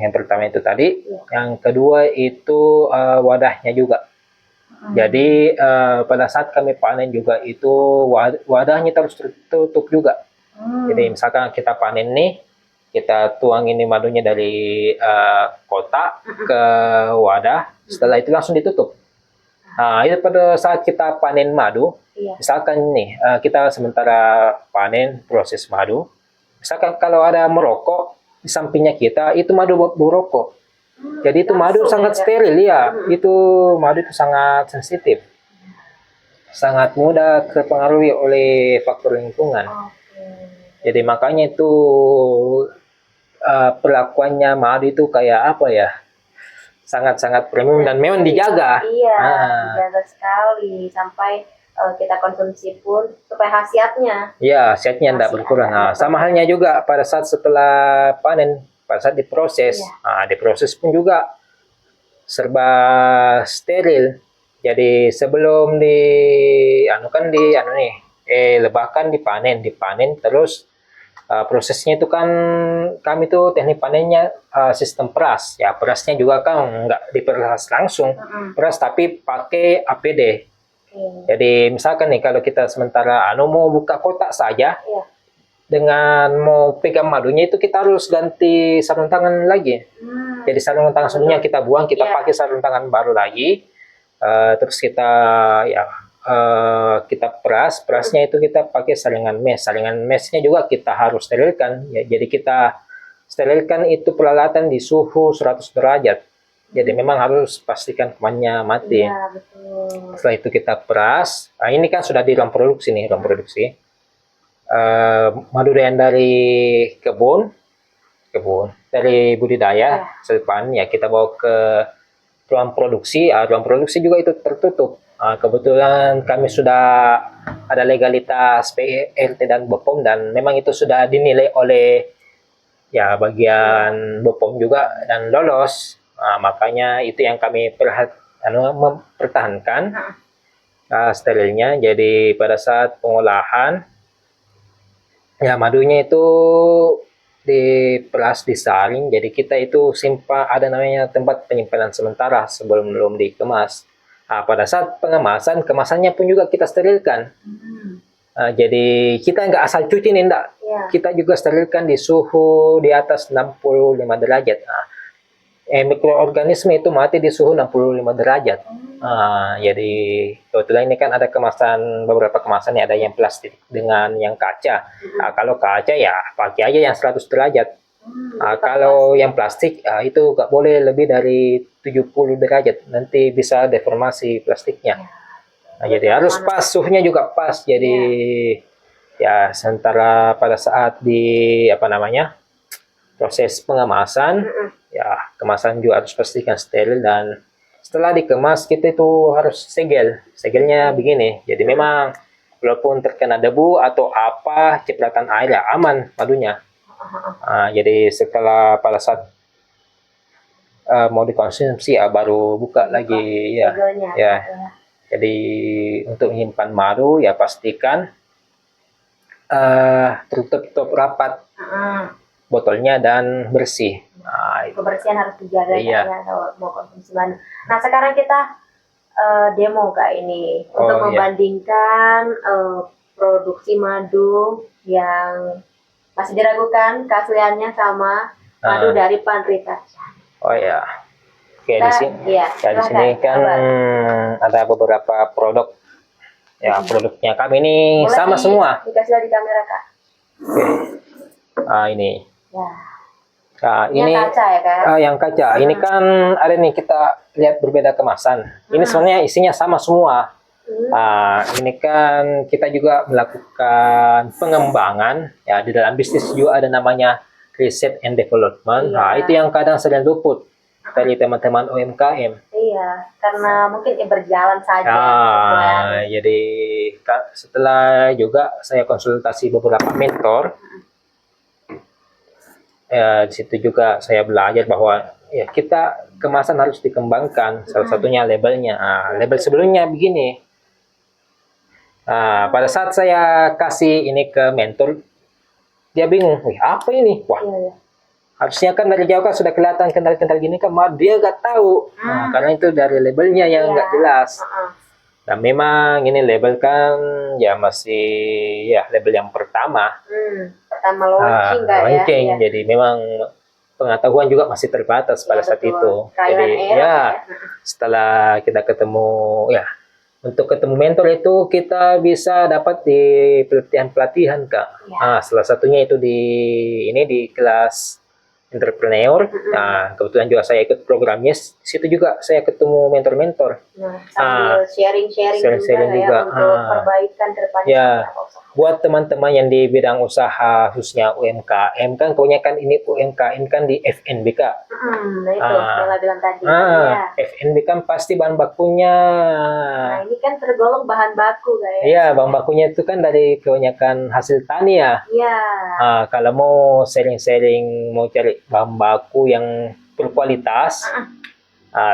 pertama itu tadi. Yang kedua itu wadahnya juga. Jadi pada saat kami panen juga itu wadahnya terus tertutup juga. Jadi misalkan kita panen nih, kita tuang ini madunya dari kotak ke wadah, setelah itu langsung ditutup. Nah, itu pada saat kita panen madu, misalkan nih kita sementara panen proses madu, misalkan kalau ada merokok di sampingnya kita, itu madu merokok. Jadi itu madu sangat steril ya, itu madu itu sangat sensitif, sangat mudah terpengaruhi oleh faktor lingkungan. Jadi makanya itu perlakuannya madu itu kayak apa ya, sangat-sangat premium dan memang dijaga. Dijaga sekali sampai kita konsumsi pun supaya khasiatnya. Ya, khasiatnya tidak berkurang. Nah, sama halnya juga pada saat setelah panen, pada saat diproses. Nah, diproses pun juga serba steril. Jadi sebelum lebahkan dipanen terus prosesnya itu kan kami tuh teknik panennya sistem peras. Ya, perasnya juga kan nggak diperas langsung, peras tapi pakai APD. Jadi misalkan nih kalau kita sementara mau buka kotak saja, dengan mau pegang madunya itu kita harus ganti sarung tangan lagi. Jadi sarung tangan sebelumnya kita buang, kita pakai sarung tangan baru lagi. Terus kita perasnya itu kita pakai saringan mesnya juga kita harus sterilkan ya. Jadi kita sterilkan itu peralatan di suhu 100 derajat. Jadi memang harus pastikan kumannya mati. Ya, betul. Setelah itu kita peras. Nah, ini kan sudah di ruang produksi nih, ruang produksi. Madu yang dari kebun dari budidaya sedepan ya kita bawa ke ruang produksi. Ruang produksi juga itu tertutup. Kebetulan kami sudah ada legalitas PLT dan BPOM dan memang itu sudah dinilai oleh ya bagian BPOM juga dan lolos. Makanya itu yang kami mempertahankan sterilnya. Jadi pada saat pengolahan ya madunya itu diperas, disaring. Jadi kita itu simpan, ada namanya tempat penyimpanan sementara sebelum belum dikemas. Pada saat pengemasan, kemasannya pun juga kita sterilkan. Jadi kita nggak asal cuci nih, enggak. Kita juga sterilkan di suhu di atas 65 derajat. Mikroorganisme itu mati di suhu 65 derajat. Jadi kebetulan ini kan ada beberapa kemasan ya, ada yang plastik dengan yang kaca. Kalau kaca ya pakai aja yang 100 derajat. Kalau yang plastik itu nggak boleh lebih dari 70 derajat, nanti bisa deformasi plastiknya. Jadi harus pas, suhunya juga pas. Jadi ya sementara pada saat proses pengemasan, ya kemasan juga harus pastikan steril dan setelah dikemas kita itu harus segel. Segelnya begini. Jadi memang walaupun terkena debu atau apa cipratan air ya aman madunya. Jadi setelah pada saat mau dikonsumsi baru buka lagi ya. Jadi untuk menyimpan madu ya pastikan tertutup rapat botolnya dan bersih. Kebersihan harus dijaga ya kalau mau konsumsi madu. Nah sekarang kita demo Kak ini untuk membandingkan produksi madu yang masih diragukan keasliannya sama madu dari Pandrita. Oke, di sini kan ada beberapa produk. Ya, produknya kami ini sama semua. Dikasih lihat di kamera Kak. Ini. Ini yang kaca ya Kak? Yang kaca. Ini kan ada nih, kita lihat berbeda kemasan. Ini sebenarnya isinya sama semua. Ini kan kita juga melakukan pengembangan ya, di dalam bisnis juga ada namanya research and development. Itu yang kadang sering luput dari teman-teman UMKM. Iya, karena mungkin berjalan saja. Jadi setelah juga saya konsultasi beberapa mentor, di situ juga saya belajar bahwa ya kita kemasan harus dikembangkan. Salah satunya labelnya. Label sebelumnya begini. Pada saat saya kasih ini ke mentor, dia bingung, apa ini? Harusnya kan dari jauh kan sudah kelihatan kental-kental gini kan, dia nggak tahu. Karena itu dari labelnya yang nggak jelas. Dan memang ini label kan ya masih ya label yang pertama. Pertama launching Jadi memang pengetahuan juga masih terbatas pada saat itu. Jadi setelah kita ketemu untuk ketemu mentor itu kita bisa dapat di pelatihan-pelatihan Kak. Salah satunya itu di kelas entrepreneur. Kebetulan juga saya ikut programnya. Di situ juga saya ketemu mentor-mentor. Sambil sharing-sharing juga. Untuk perbaikan ke depannya usaha. buat teman-teman yang di bidang usaha khususnya UMKM kan kebanyakan ini UMKM kan di FNB Kak. Nah itu Bella bilang tadi. Ya. FNB kan pasti bahan bakunya. Nah ini kan tergolong bahan baku Kak ya. Iya, bahan bakunya itu kan dari kebanyakan hasil tani ya. Iya. Kalau mau sharing-sharing, mau cari bahan baku yang berkualitas,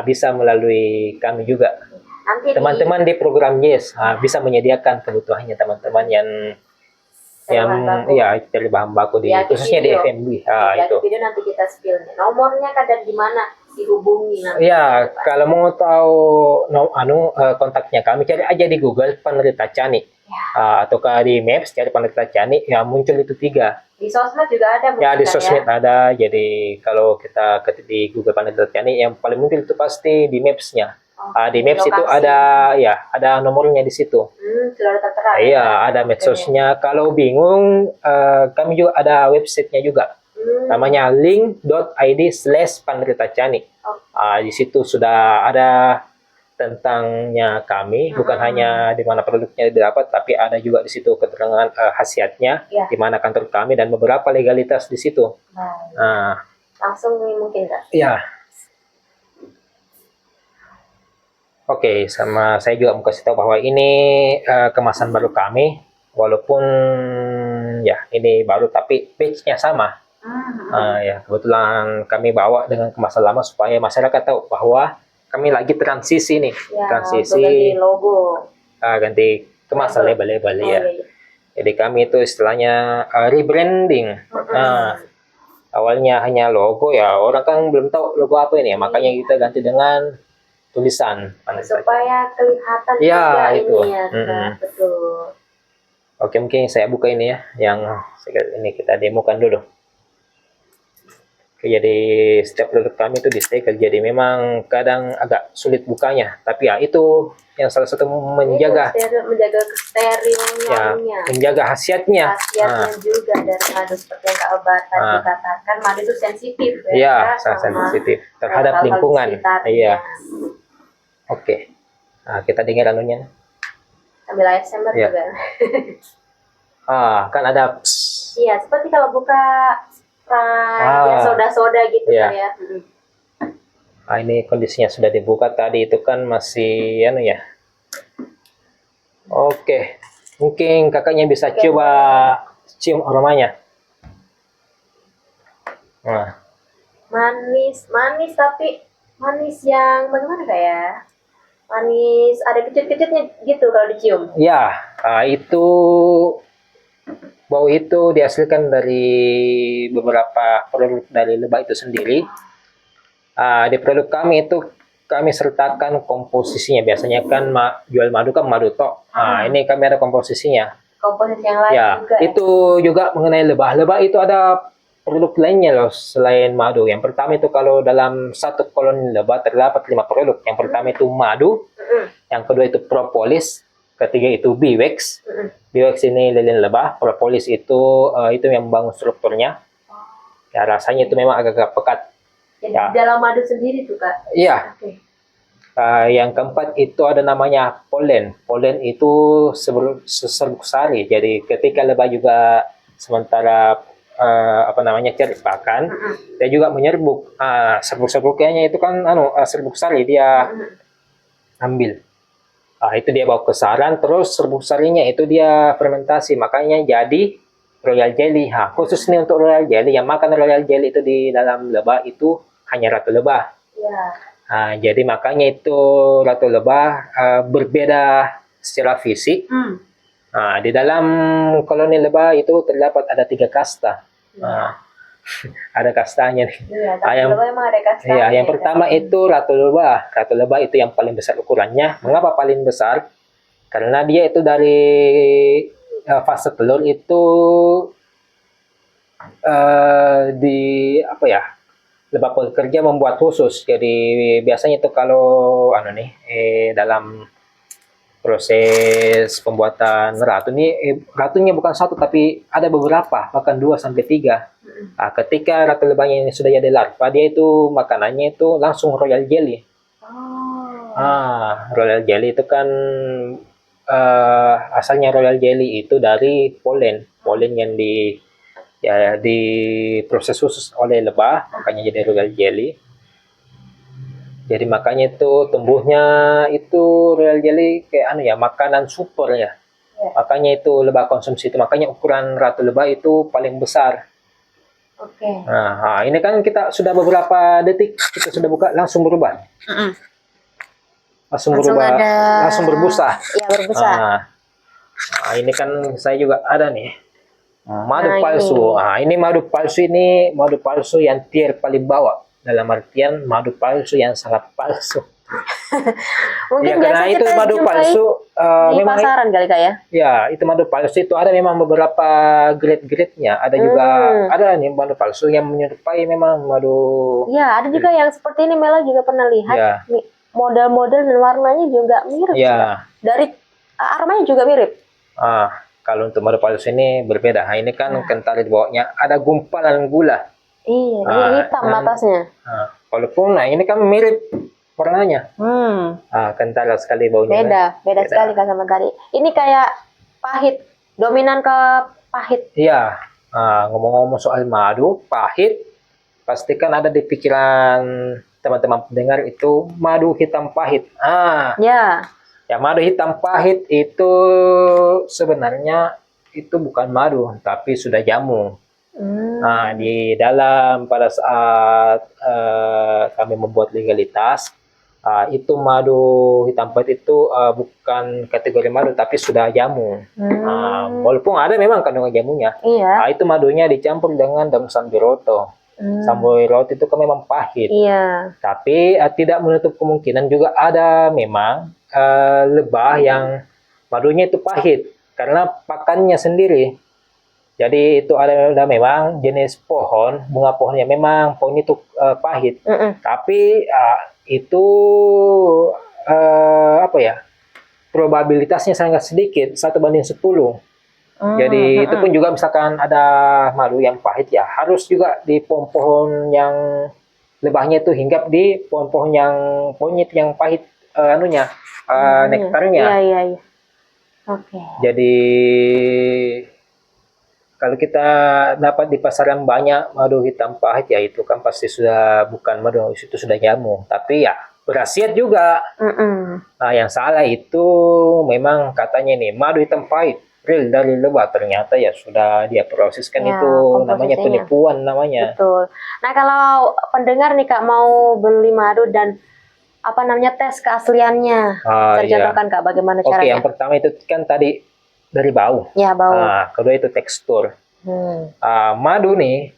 bisa melalui kami juga. Nanti teman-teman di program Yes bisa menyediakan kebutuhannya teman-teman yang ya dari bahan baku di khususnya di FNB. Itu. Video nanti kita spill nomornya kadang di mana dihubungi nanti. Ya, kalau mau tahu kontaknya kami cari aja di Google Panrita Chani. Ataukah di Maps cari Panrita Chani, ya muncul itu 3. Di sosmed juga ada. Ya di sosmed ada. Jadi kalau kita ketik di Google Panrita Chani, yang paling muncul itu pasti di Maps-nya. Di Maps lokasi. Itu ada nomornya di situ. Sudah tertera. Iya, ada medsosnya. Kalau bingung, kami juga ada websitenya juga. Namanya link.id/panritachani. Di situ sudah ada tentangnya kami, bukan hanya di mana produknya didapat, tapi ada juga di situ keterangan khasiatnya, di mana kantor kami dan beberapa legalitas di situ. Langsung mungkin Kak? Iya. Oke, sama saya juga mau kasih tahu bahwa ini kemasan baru kami, walaupun ya ini baru tapi batch-nya sama. Ya kebetulan kami bawa dengan kemasan lama supaya masyarakat tahu bahwa kami lagi transisi nih, transisi ganti logo, ganti kemasan label-label ya. Jadi kami itu istilahnya rebranding. Awalnya hanya logo ya, orang kan belum tahu logo apa ini ya, makanya kita ganti dengan tulisan supaya kelihatan ya itu ini ya. Betul. Oke, mungkin saya buka ini ya, yang ini kita demokan dulu. Oke, jadi setiap produk kami itu di segel, jadi memang kadang agak sulit bukanya, tapi ya itu yang salah satu menjaga kesterilnya, menjaga khasiatnya juga dari madu seperti yang Kak Obat tadi katakan, madu itu sensitif sangat sensitif terhadap lingkungan. Iya. Oke, kita dengar anunya. Sambil ASMR juga. Kan ada. Iya, seperti kalau buka soda-soda gitu kan ya. Ini kondisinya sudah dibuka tadi itu kan masih ya. Oke, mungkin kakaknya bisa coba cium aromanya. Manis tapi manis yang bagaimana Kak ya? Manis, ada kecut-kecutnya gitu kalau dicium. Ya, itu bau itu dihasilkan dari beberapa produk dari lebah itu sendiri. Di produk kami itu kami sertakan komposisinya. Biasanya kan jual madu kan madu tok. Ini kami ada komposisinya. Komposisi yang lain juga. Itu juga mengenai lebah. Lebah itu ada produk lainnya loh selain madu. Yang pertama itu kalau dalam satu koloni lebah terdapat 5 produk. Yang pertama itu madu, yang kedua itu propolis, ketiga itu beeswax. Beeswax ini lilin lebah, propolis itu yang membangun strukturnya. Ya rasanya itu memang agak-agak pekat. Jadi dalam madu sendiri tuh Kak? Iya. Yang keempat itu ada namanya polen. Polen itu serbuk sari. Jadi ketika lebah juga sementara cari pakan, dia juga menyerbuk. Serbuk-serbuknya itu kan serbuk sari dia ambil. Itu dia bawa ke sarang, terus serbuk sarinya itu dia fermentasi, makanya jadi royal jelly. Khusus nih untuk royal jelly, yang makan royal jelly itu di dalam lebah itu hanya ratu lebah. Jadi makanya itu ratu lebah berbeda secara fisik. Di dalam koloni lebah itu terdapat ada 3 kasta. Ada kastanya nih. Yang pertama itu ratu lebah. Ratu lebah itu yang paling besar ukurannya. Mengapa paling besar? Karena dia itu dari fase telur itu lebah pekerja membuat khusus. Jadi biasanya itu kalau dalam proses pembuatan ratu ini ratunya bukan satu tapi ada beberapa, bahkan 2 sampai 3. Ketika ratu lebahnya ini sudah jadi larva, dia itu makanannya itu langsung royal jelly. Royal jelly itu kan asalnya royal jelly itu dari polen yang diproses khusus oleh lebah, makanya jadi royal jelly. Jadi makanya itu tumbuhnya itu royal jelly kayak makanan super ya. Makanya itu lebah konsumsi itu, makanya ukuran ratu lebah itu paling besar. Nah, ini kan kita sudah beberapa detik kita sudah buka langsung berubah. Langsung berubah, langsung berbusa. Iya, berbusa. Nah, ini kan saya juga ada nih madu palsu. Ini madu palsu yang tier paling bawah. Dalam artian madu palsu yang sangat palsu. Mungkin ya, karena itu madu palsu di memang pasaran kali Kak ya? Ya, itu madu palsu itu ada memang beberapa grade-grade-nya. Ada juga ada nih madu palsu yang menyerupai memang madu. Ya, ada juga yang seperti ini, Mela juga pernah lihat. Ya. Model-model dan warnanya juga mirip. Ya. Dari aromanya juga mirip. Kalau untuk madu palsu ini berbeda. Nah, ini kan kental di bawahnya ada gumpalan gula. Iya, ini hitam atasnya. Walaupun ini kan mirip warnanya. Kental sekali baunya. Beda sekali Kak sama tadi. Ini kayak pahit, dominan ke pahit. Iya. Ngomong-ngomong soal madu pahit, pastikan ada di pikiran teman-teman pendengar itu madu hitam pahit. Ya, madu hitam pahit itu sebenarnya itu bukan madu, tapi sudah jamu. Di dalam pada saat kami membuat legalitas, itu madu hitam pahit itu bukan kategori madu, tapi sudah jamu. Walaupun ada memang kandungan jamunya. Itu madunya dicampur dengan daun sambiroto. Sambiroto itu kan memang pahit. Tapi tidak menutup kemungkinan juga ada memang lebah yang madunya itu pahit karena pakannya sendiri. Jadi itu ada memang jenis pohon, bunga pohonnya memang pohon itu pahit. Tapi itu probabilitasnya sangat sedikit, 1/10. Jadi itu pun juga misalkan ada madu yang pahit ya harus juga di pohon-pohon yang lebahnya itu hinggap di pohon-pohon yang pohonnya itu yang pahit nektarnya. Iya. Jadi kalau kita dapat di pasaran banyak madu hitam pahit ya itu kan pasti sudah bukan madu, itu sudah jamu. Tapi ya berkhasiat juga. Yang salah itu memang katanya nih madu hitam pahit real dari lebah, ternyata ya sudah dia proseskan itu namanya penipuan namanya. Betul. Nah, kalau pendengar nih Kak mau beli madu dan tes keasliannya, bisa dicontohkan Kak bagaimana caranya? Yang pertama itu kan tadi dari bau. Ya, bau. Kedua itu tekstur. Madu nih,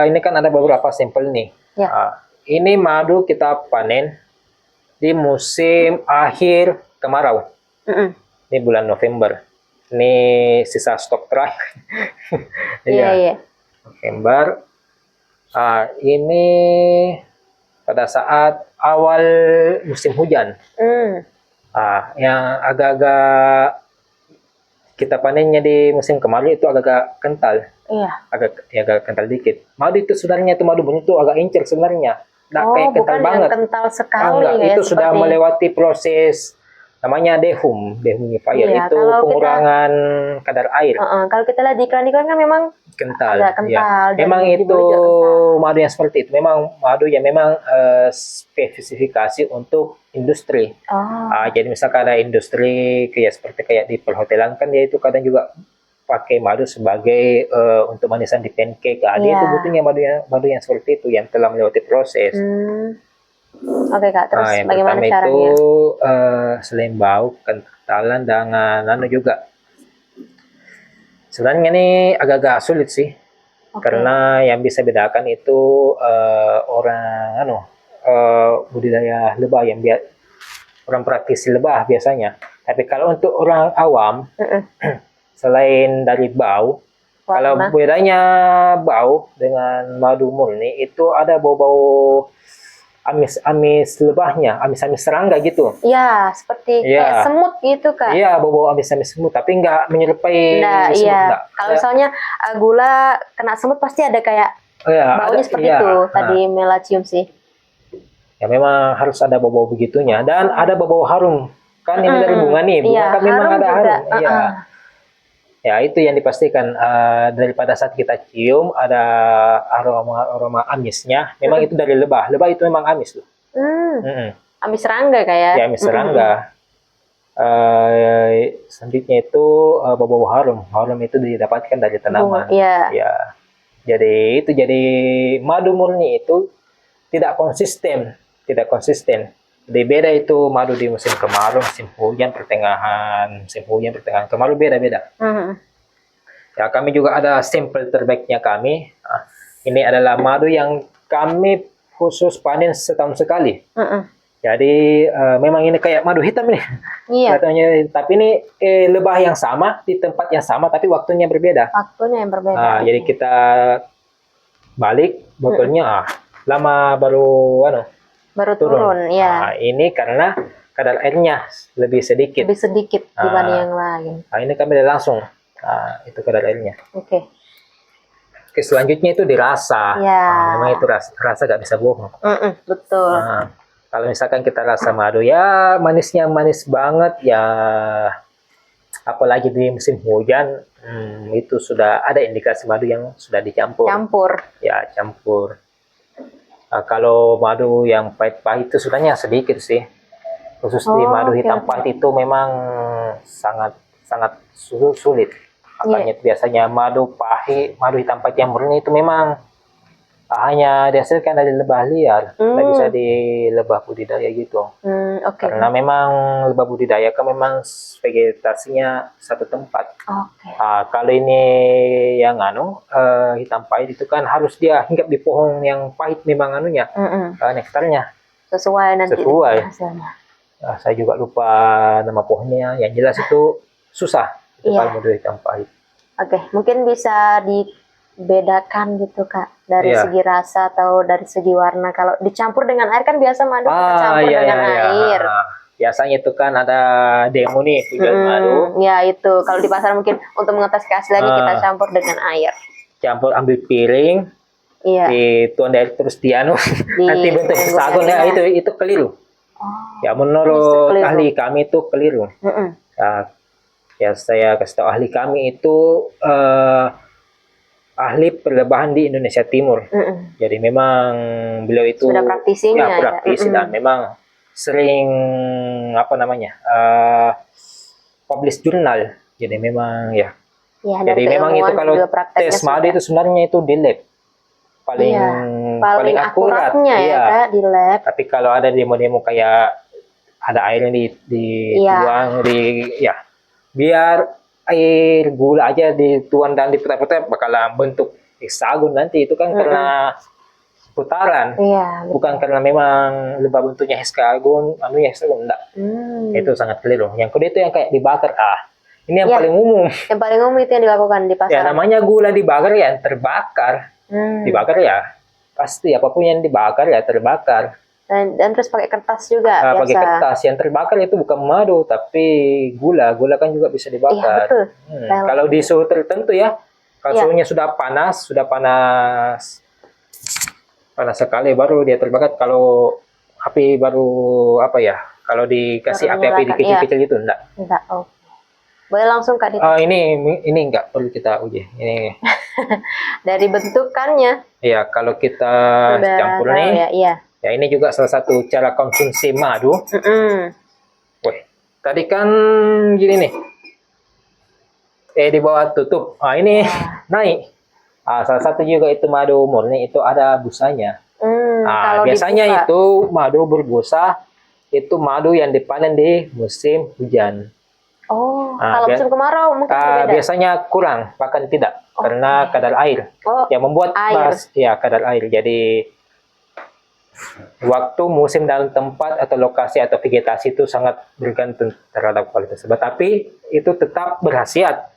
ini kan ada beberapa sampel nih. Ini madu kita panen di musim akhir kemarau. Ini bulan November. Ini sisa stok terakhir. Iya. November. Ini pada saat awal musim hujan. Yang agak-agak kita panennya di musim kemarau itu agak kental. Agak kental dikit. Madu itu sebenarnya itu madu bunyi itu agak encer sebenarnya. Kayak kental banget. Kental sekali. Itu sudah melewati proses namanya dehumidifier. Itu pengurangan kadar air. Kalau kita lihat di iklan-iklan kan memang kental. Agak kental. Memang itu madu yang seperti itu. Memang madu yang memang spesifikasi untuk industri. Jadi misalkan ada industri seperti di perhotelan kan dia itu kadang juga pakai madu sebagai untuk manisan di pancake. Dia itu butuhnya madu yang seperti itu yang telah melewati proses. Oke Kak, terus yang bagaimana pertama caranya? Itu selain bau, kentalan dengan juga. Sebenarnya ini agak-agak sulit sih, karena yang bisa bedakan itu orang budidaya lebah yang orang praktisi lebah biasanya. Tapi kalau untuk orang awam, selain dari bau, kalau bedanya bau dengan madu murni itu ada bau-bau amis-amis lebahnya, amis-amis serangga gitu. Iya, seperti kayak semut gitu Kak. Iya, bau-bau amis-amis semut, tapi nggak menyerupai semut. Kalau misalnya gula kena semut pasti ada kayak baunya seperti itu. Tadi Mela cium sih. Ya memang harus ada bau-bau begitunya. Dan ada bau-bau harum. Kan ini dari bunga nih, bunga kan memang ada harum. Iya. Ya itu yang dipastikan daripada saat kita cium ada aroma amisnya. Memang itu dari lebah. Lebah itu memang amis loh. Amis serangga kayak. Ya amis serangga. Selanjutnya itu bau-bau harum. Harum itu didapatkan dari tanaman. Ya. Jadi itu jadi madu murni itu tidak konsisten. Jadi beda itu madu di musim kemarau, musim hujan, pertengahan kemarau beda-beda. Ya kami juga ada sampel terbaiknya kami. Ini adalah madu yang kami khusus panen setahun sekali. Jadi memang ini kayak madu hitam nih. Katanya, tapi ini lebah yang sama di tempat yang sama tapi waktunya berbeda. Jadi kita balik botolnya lama baru turun. Ya. Ini karena kadar airnya lebih sedikit dibanding yang lain. Ini kami langsung itu kadar airnya. Oke, selanjutnya itu dirasa. Memang itu rasa gak bisa bohong. Betul. Kalau misalkan kita rasa madu ya manisnya manis banget ya, apalagi di musim hujan itu sudah ada indikasi madu yang sudah dicampur. Campur. Kalau madu yang pahit-pahit itu sebenarnya sedikit sih. Khusus di madu hitam pahit itu memang sangat sulit. Makanya biasanya madu hitam pahit yang murni itu memang hanya dihasilkan dari lebah liar, tidak bisa di lebah budidaya gitu. Karena memang lebah budidaya kan memang vegetasinya satu tempat. Kalau ini yang hitam pahit itu kan harus dia hinggap di pohon yang pahit memang nektarnya. Sesuai. Hasilnya. Saya juga lupa nama pohonnya. Yang jelas itu susah. Itu kalau madu hitam pahit. Mungkin bisa dibedakan gitu Kak dari segi rasa atau dari segi warna. Kalau dicampur dengan air kan biasa madu kita campur dengan air. Biasanya itu kan ada demo nih tujuan madu. Ya itu kalau di pasar mungkin untuk mengetes keasliannya kita campur dengan air. Campur ambil piring, dituang dari terus nanti bentuk hexagon ya itu keliru. Ya menurut ahli kami itu keliru. Ya saya kasih tahu ahli kami itu ahli perlebahan di Indonesia Timur. Jadi memang beliau itu sudah praktisinya praktisi dan memang sering publish jurnal. Jadi memang jadi memang itu kalau tes madu itu sebenarnya itu di lab paling akuratnya Kak, di lab. Tapi kalau ada demo-demo kayak ada air yang dituang biar air gula aja dituang dan diputar-putar bakalan bentuk hexagon nanti itu kan karena putaran, bukan karena memang lebah bentuknya hexagon, hexagon enggak. Itu sangat keliru. Yang kedua itu yang kayak dibakar. Ini yang paling umum. Yang paling umum itu yang dilakukan di pasar. Ya namanya gula dibakar ya terbakar. Dibakar ya pasti apapun yang dibakar ya terbakar. Dan terus pakai kertas juga pakai kertas. Yang terbakar itu bukan madu tapi gula kan juga bisa dibakar. Betul. Kalau di suhu tertentu kalau suhunya sudah panas sekali baru dia terbakar. Kalau api baru kalau dikasih api dikecil-kecil itu enggak. Boleh langsung Kak ini enggak perlu kita uji ini. Dari bentukannya kalau kita campur nih ya ini juga salah satu cara konsumsi madu. Tadi kan gini nih di bawah tutup ini naik. Salah satu juga itu madu murni itu ada busanya. Biasanya itu madu berbusa itu madu yang dipanen di musim hujan. Kalau musim kemarau mungkin berbeda. Biasanya kurang, bahkan tidak karena kadar air yang membuat kadar air. Jadi waktu musim dan tempat atau lokasi atau vegetasi itu sangat bergantung terhadap kualitas obat. Tapi itu tetap berkhasiat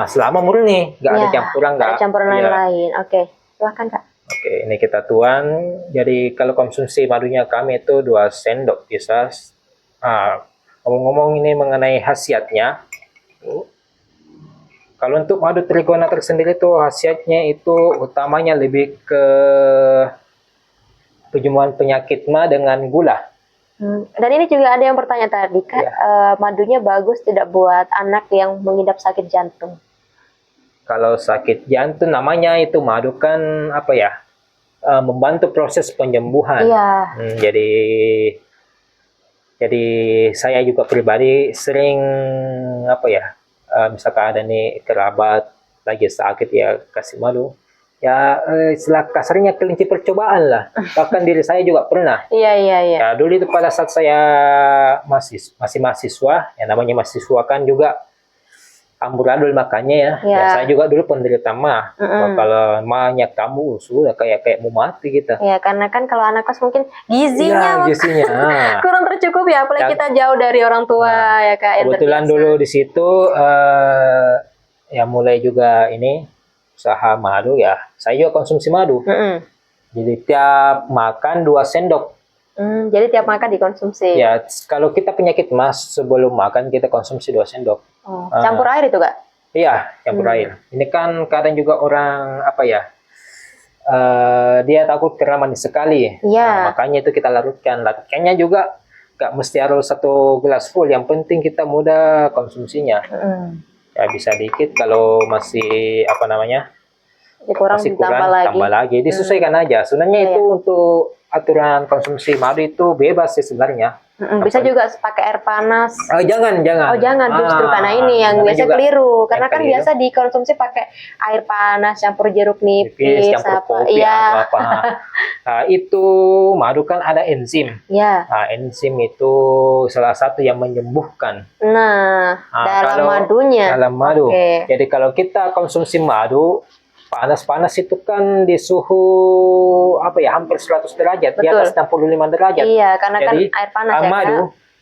selama murni, nggak ada campuran, nggak ada campuran lain. Silakan Kak. Ini kita tuang. Jadi kalau konsumsi madunya kami itu 2 sendok bisa. Ngomong-ngomong ini mengenai khasiatnya. Kalau untuk madu trigona tersendiri itu khasiatnya itu utamanya lebih ke penyembuhan penyakit dengan gula. Dan ini juga ada yang bertanya tadi, Kak, madunya bagus tidak buat anak yang mengidap sakit jantung? Kalau sakit jantung namanya itu madu kan apa ya? Membantu proses penyembuhan. Iya. Jadi saya juga pribadi sering apa ya? Misalkan ada nih kerabat lagi sakit ya kasih madu. Ya istilah kasarnya kelinci percobaan lah. Bahkan diri saya juga pernah. Iya. Ya dulu itu pada saat saya masih mahasiswa, ya namanya mahasiswa kan juga amburadul makanya ya. Saya juga dulu penderita mah. Kalau mahnya kamu sudah kayak mau mati kita. Ya karena kan kalau anak kos mungkin gizinya kurang tercukupi ya, apalagi kita jauh dari orang tua ya Kak. Kebetulan dulu di situ ya mulai juga ini usaha madu ya. Saya juga konsumsi madu. Jadi tiap makan 2 sendok. Jadi tiap makan dikonsumsi. Ya, kalau kita penyakit mas sebelum makan kita konsumsi 2 sendok. Campur air itu Kak? Iya, campur air. Ini kan kadang juga orang apa ya? Dia takut karena manis sekali. Iya. Makanya itu kita larutkan. Larutkannya juga nggak mesti harus 1 gelas full. Yang penting kita mudah konsumsinya. Ya bisa dikit kalau masih apa namanya? Masih kurang tambah lagi. Disesuaikan aja. Sebenarnya itu untuk aturan konsumsi madu itu bebas sih sebenarnya. Bisa juga pakai air panas. Jangan. Oh jangan, justru karena ini yang biasa keliru. Karena kan biasa dikonsumsi pakai air panas, campur jeruk nipis, campur kopi atau apa. Nah, itu madu kan ada enzim. Iya. Nah, enzim itu salah satu yang menyembuhkan. Dalam madunya. Dalam madu. Jadi kalau kita konsumsi madu panas itu kan di suhu apa ya hampir 100 derajat. Di atas 65 derajat. Iya, karena jadi, kan air panas ya. Madu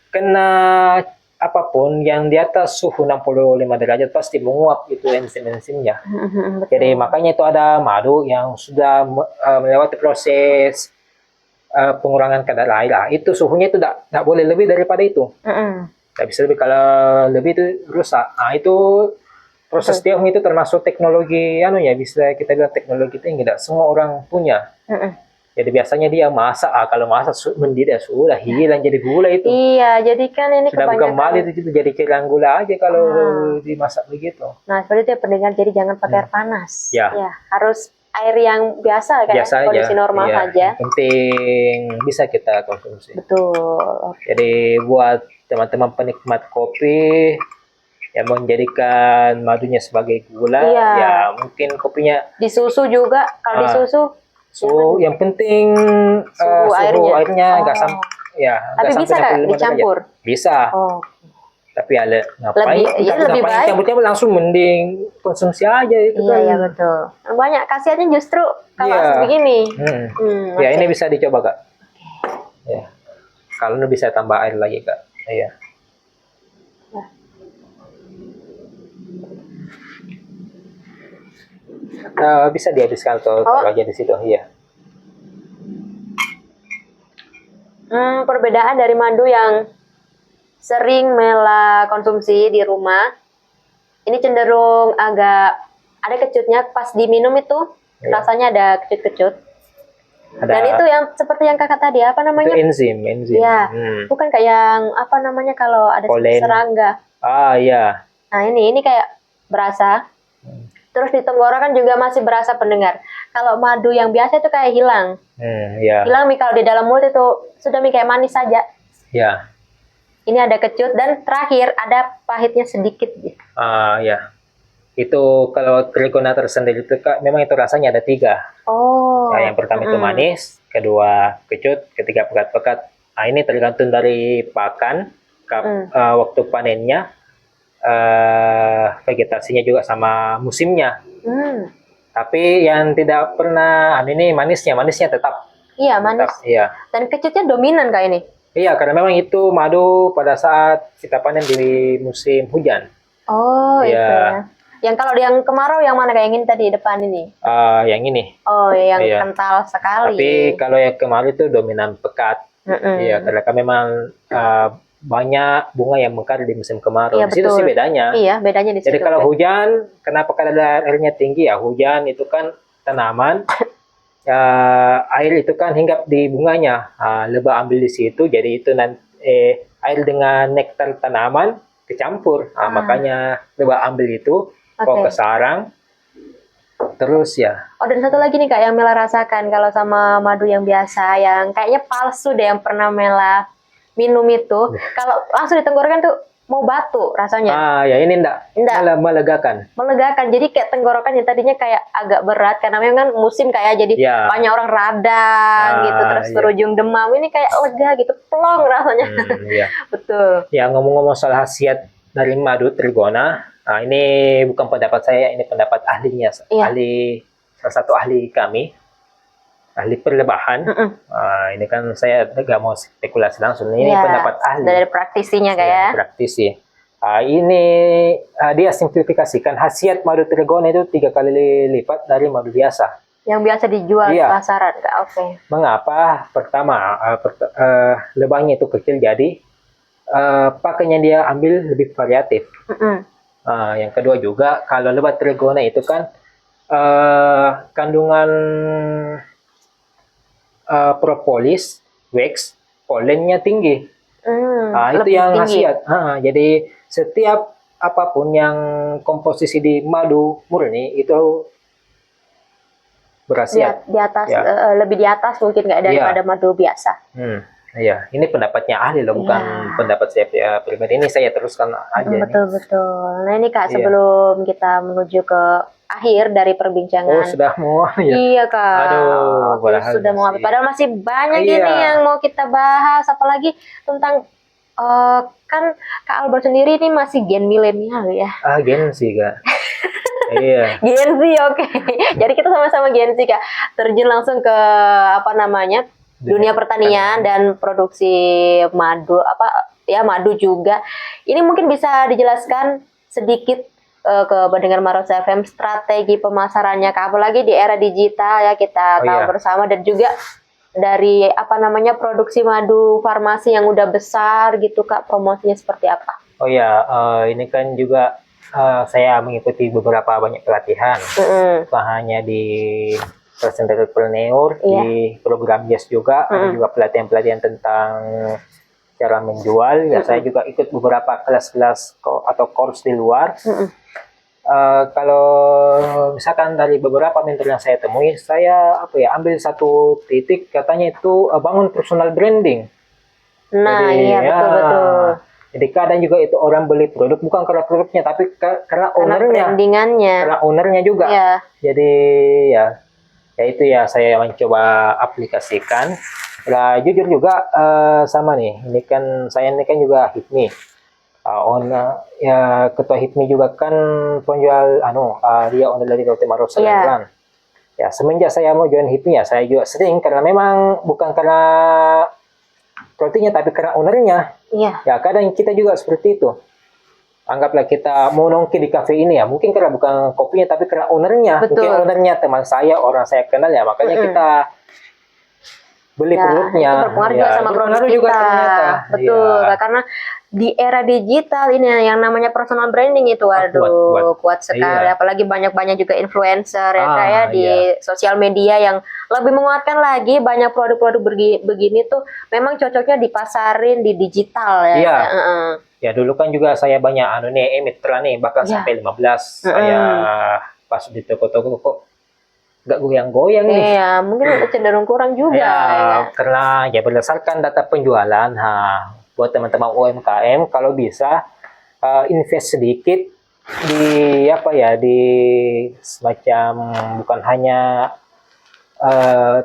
kena apapun yang di atas suhu 65 derajat pasti menguap itu enzim-enzimnya. Jadi makanya itu ada madu yang sudah melewati proses pengurangan kadar air lah. Itu suhunya itu tidak boleh lebih daripada itu. Tidak bisa lebih, kalau lebih itu rusak. Nah itu proses tiong itu termasuk teknologi bisa kita bilang teknologi tinggi, tidak semua orang punya. Jadi biasanya dia masak, kalau masak mendidih sudah hilang jadi gula itu. Iya, jadi kan ini sudah bukan madu itu jadi kilang gula aja kalau dimasak begitu. Nah, seperti itu pendengar, jadi jangan pakai air panas. Ya, harus air yang biasa kan, kondisi normal saja. Yang penting bisa kita konsumsi. Betul. Jadi buat teman-teman penikmat kopi yang menjadikan madunya sebagai gula, ya mungkin kopinya di susu juga. Kalau di susu yang penting suhu airnya nggak tapi bisa nggak dicampur? Bisa. Tapi ada ngapain lebih baik campurnya langsung, mending konsumsi aja itu kan. Iya betul. Banyak khasiatnya justru kalau begini. Ya ini bisa dicoba Kak. Ya. Kalau bisa tambah air lagi Kak. Iya. Bisa dihabiskan atau aja di situ, iya. Perbedaan dari madu yang sering Mela konsumsi di rumah, ini cenderung agak ada kecutnya pas diminum itu, rasanya ada kecut-kecut. Dan itu yang seperti yang kakak tadi, apa namanya? Itu enzim. Ya, bukan kayak yang apa namanya kalau ada serangga. Iya. Nah ini kayak berasa. Terus di tenggorokan juga masih berasa pendengar. Kalau madu yang biasa itu kayak hilang. Hilang kalau di dalam mulut itu sudah kayak manis saja. Ya. Ini ada kecut dan terakhir ada pahitnya sedikit. Ya. Itu kalau trigona tersendiri itu Kak, memang itu rasanya ada 3. Ya, yang pertama itu manis, kedua kecut, ketiga pekat-pekat. Nah ini tergantung dari pakan, waktu panennya. Vegetasinya juga sama musimnya. Tapi yang tidak pernah ini manisnya tetap. Iya, manis. Iya. Dan kecutnya dominan kayak ini. Iya, karena memang itu madu pada saat kita panen di musim hujan. Itu ya. Yang kalau yang kemarau yang mana kayak yang ini tadi depan ini? Yang ini. Yang kental sekali. Tapi kalau yang kemarau itu dominan pekat. Iya, karena kan memang banyak bunga yang mekar di musim kemarau. Di situ sih bedanya. Iya, bedanya di situ. Jadi kalau hujan, kenapa kadar airnya tinggi ya? Hujan itu kan tanaman ya, air itu kan hinggap di bunganya. Lebah ambil di situ, jadi itu nanti air dengan nektar tanaman kecampur. Makanya lebah ambil itu, bawa ke sarang. Terus ya. Oh, dan satu lagi nih Kak yang Mela rasakan kalau sama madu yang biasa, yang kayaknya palsu deh yang pernah Mela minum itu, kalau langsung di tenggorokan tuh mau batu rasanya. Ya ini enggak. Malah melegakan. Melegakan. Jadi kayak tenggorokan yang tadinya kayak agak berat karena memang kan musim kayak jadi banyak orang radang gitu, terus berujung demam. Ini kayak lega gitu, plong rasanya. Betul. Ya, ngomong-ngomong soal khasiat dari madu trigona, ini bukan pendapat saya, ini pendapat ahlinya, salah satu ahli kami, ahli perlebahan. Ini kan saya nggak mau spekulasi langsung, ini pendapat ahli dari praktisinya kayak. Praktisi. Ini dia simplifikasikan khasiat madu trigona itu 3 kali lipat dari madu biasa. Yang biasa dijual di pasaran, Kak. Oke. Mengapa? Pertama, lebahnya itu kecil, jadi pakainya dia ambil lebih variatif. Yang kedua juga, kalau lebah trigona itu kan kandungan propolis, wax, polennya tinggi. Itu yang khasiat. Jadi setiap apapun yang komposisi di madu murni itu berkhasiat. Di atas, lebih di atas mungkin nggak daripada madu biasa. Iya, ini pendapatnya ahli loh, bukan pendapat saya pribadi. Ini saya teruskan aja. Betul. Nah ini Kak, sebelum kita menuju ke akhir dari perbincangan. Oh, sudah mau ya? Iya Kak. Aduh, sudah mau habis. Padahal masih banyak ini yang mau kita bahas, apalagi tentang kan Kak Albert sendiri ini masih gen milenial ya. Gen sih Kak. Iya. Gen Z, oke. Jadi kita sama-sama Gen Z Kak. Terjun langsung ke dunia pertanian dan produksi madu, madu juga. Ini mungkin bisa dijelaskan sedikit ke pendengar Maros FM strategi pemasarannya, Kak, apalagi di era digital ya, kita tahu bersama, dan juga dari produksi madu farmasi yang udah besar gitu Kak, promosinya seperti apa? Ini kan juga saya mengikuti beberapa banyak pelatihan, bukan hanya di entrepreneur, di program Yes juga, ada juga pelatihan-pelatihan tentang cara menjual. Saya juga ikut beberapa kelas-kelas atau course di luar. Kalau misalkan dari beberapa mentor yang saya temui, saya ambil satu titik, katanya itu bangun personal branding. Jadi, betul. Jadi kadang juga itu orang beli produk bukan karena produknya, tapi karena ownernya, karena ownernya juga. Jadi itu saya mencoba aplikasikan. Jujur juga sama nih, ini kan juga HIPMI. Ketua HIPMI juga kan penjual dia owner dari Roti Maros Selangkran. Ya, semenjak saya mau join HIPMI saya juga sering, karena memang bukan karena rotinya tapi karena ownernya. Ya, kadang kita juga seperti itu. Anggaplah kita mau nongki di kafe ini ya, mungkin karena bukan kopinya tapi karena ownernya. Mungkin ownernya teman saya, orang saya kenal ya, makanya kita beli produknya. Itu berpengaruh juga sama produk kita. Juga ternyata. Betul, karena di era digital ini yang namanya personal branding itu kuat sekali. Apalagi banyak juga influencer kayak di sosial media yang lebih menguatkan lagi, banyak produk-produk begini tuh memang cocoknya dipasarin di digital ya. Ya, dulu kan juga saya banyak mitra nih, bahkan sampai 15. Saya pas di toko-toko kok nggak goyang-goyang nih. Iya, mungkin cenderung kurang juga. Karena berdasarkan data penjualan, buat teman-teman UMKM kalau bisa invest sedikit di di semacam, bukan hanya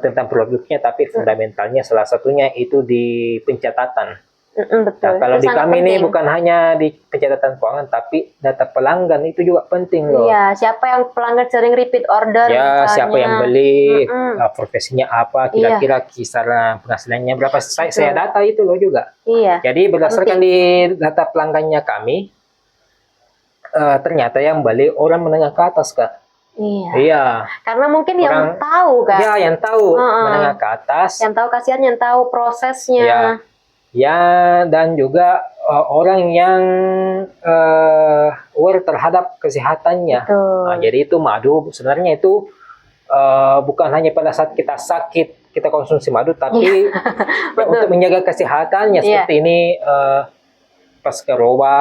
tentang produknya, tapi fundamentalnya salah satunya itu di pencatatan. Betul. Kalau di kami ini bukan hanya di pencatatan keuangan, tapi data pelanggan itu juga penting loh. Iya, siapa yang pelanggan sering repeat order? Siapa yang beli, profesinya apa, kira-kira kisaran penghasilannya berapa. Saya data itu loh juga. Jadi berdasarkan di data pelanggannya kami, ternyata yang beli orang menengah ke atas, Kak. Iya. Karena mungkin yang tahu, Kak. Ya, yang tahu menengah ke atas. Yang tahu kasihan, yang tahu prosesnya. Dan juga orang yang aware terhadap kesehatannya. Jadi itu madu sebenarnya itu bukan hanya pada saat kita sakit kita konsumsi madu, tapi ya, untuk menjaga kesehatannya seperti ini pas keroba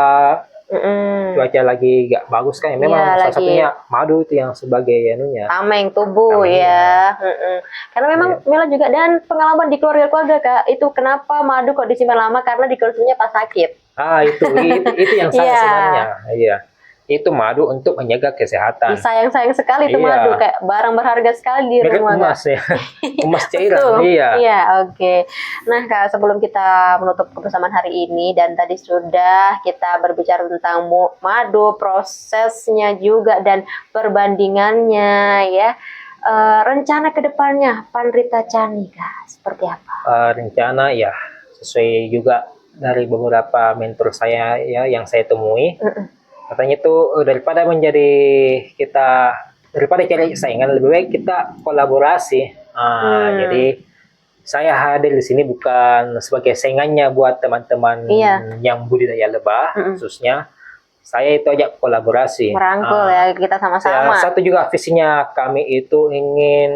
cuaca lagi gak bagus kan, memang salah satunya madu itu yang sebagai tameng tubuh ya. Karena memang Mila juga dan pengalaman di keluarga Kak, itu kenapa madu kok disimpan lama karena dikonsumsinya pas sakit. Itu yang salah sebenarnya. Iya. Itu madu untuk menjaga kesehatan. Sayang sekali itu madu, kayak barang berharga sekali di rumah. Emas ya. Emas cairan. Iya, oke. Nah, Kak, sebelum kita menutup kebersamaan hari ini dan tadi sudah kita berbicara tentang madu, prosesnya juga dan perbandingannya ya. Rencana kedepannya Pandrita Chani, Kak, seperti apa? Rencana ya sesuai juga dari beberapa mentor saya ya yang saya temui. Katanya tuh daripada cari saingan, lebih baik kita kolaborasi. Jadi saya hadir di sini bukan sebagai saingannya buat teman-teman yang budidaya lebah, khususnya saya itu ajak kolaborasi. Merangkul ya kita sama-sama. Satu juga visinya kami itu ingin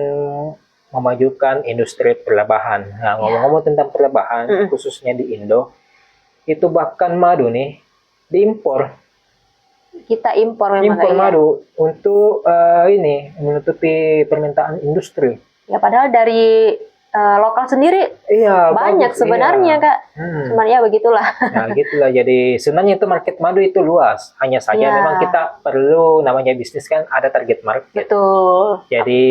memajukan industri perlebahan. Nah, ngomong-ngomong tentang perlebahan, khususnya di Indo, itu bahkan madu nih diimpor. Kita impor madu untuk menutupi permintaan industri. Ya padahal dari lokal sendiri banyak sebenarnya Kak. Cuman ya begitulah. Nah gitulah, jadi sebenarnya itu market madu itu luas. Hanya saja memang kita perlu, namanya bisnis kan ada target market. Betul. Jadi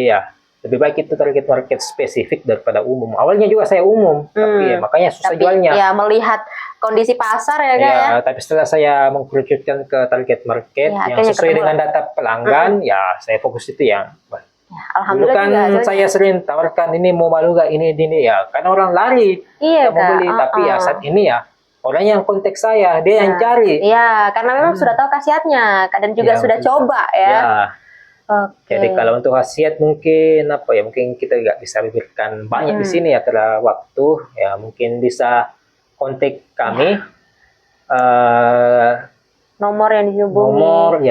ya lebih baik itu target market spesifik daripada umum. Awalnya juga saya umum, tapi makanya susah jualnya. Ya melihat kondisi pasar ya Kak ya. Tapi setelah saya mengkerucutkan ke target market yang sesuai dengan data pelanggan, ya saya fokus itu yang dulu kan saya sering tawarkan ini mau madu gak ini ya, karena orang lari mau beli, tapi ya saat ini ya orang yang kontak saya, dia yang cari. Iya, karena memang sudah tahu khasiatnya, kadang juga sudah coba ya. Jadi kalau untuk khasiat mungkin mungkin kita nggak bisa berikan banyak di sini ya karena waktu, ya mungkin bisa kontak kami. Nomor yang dihubungi.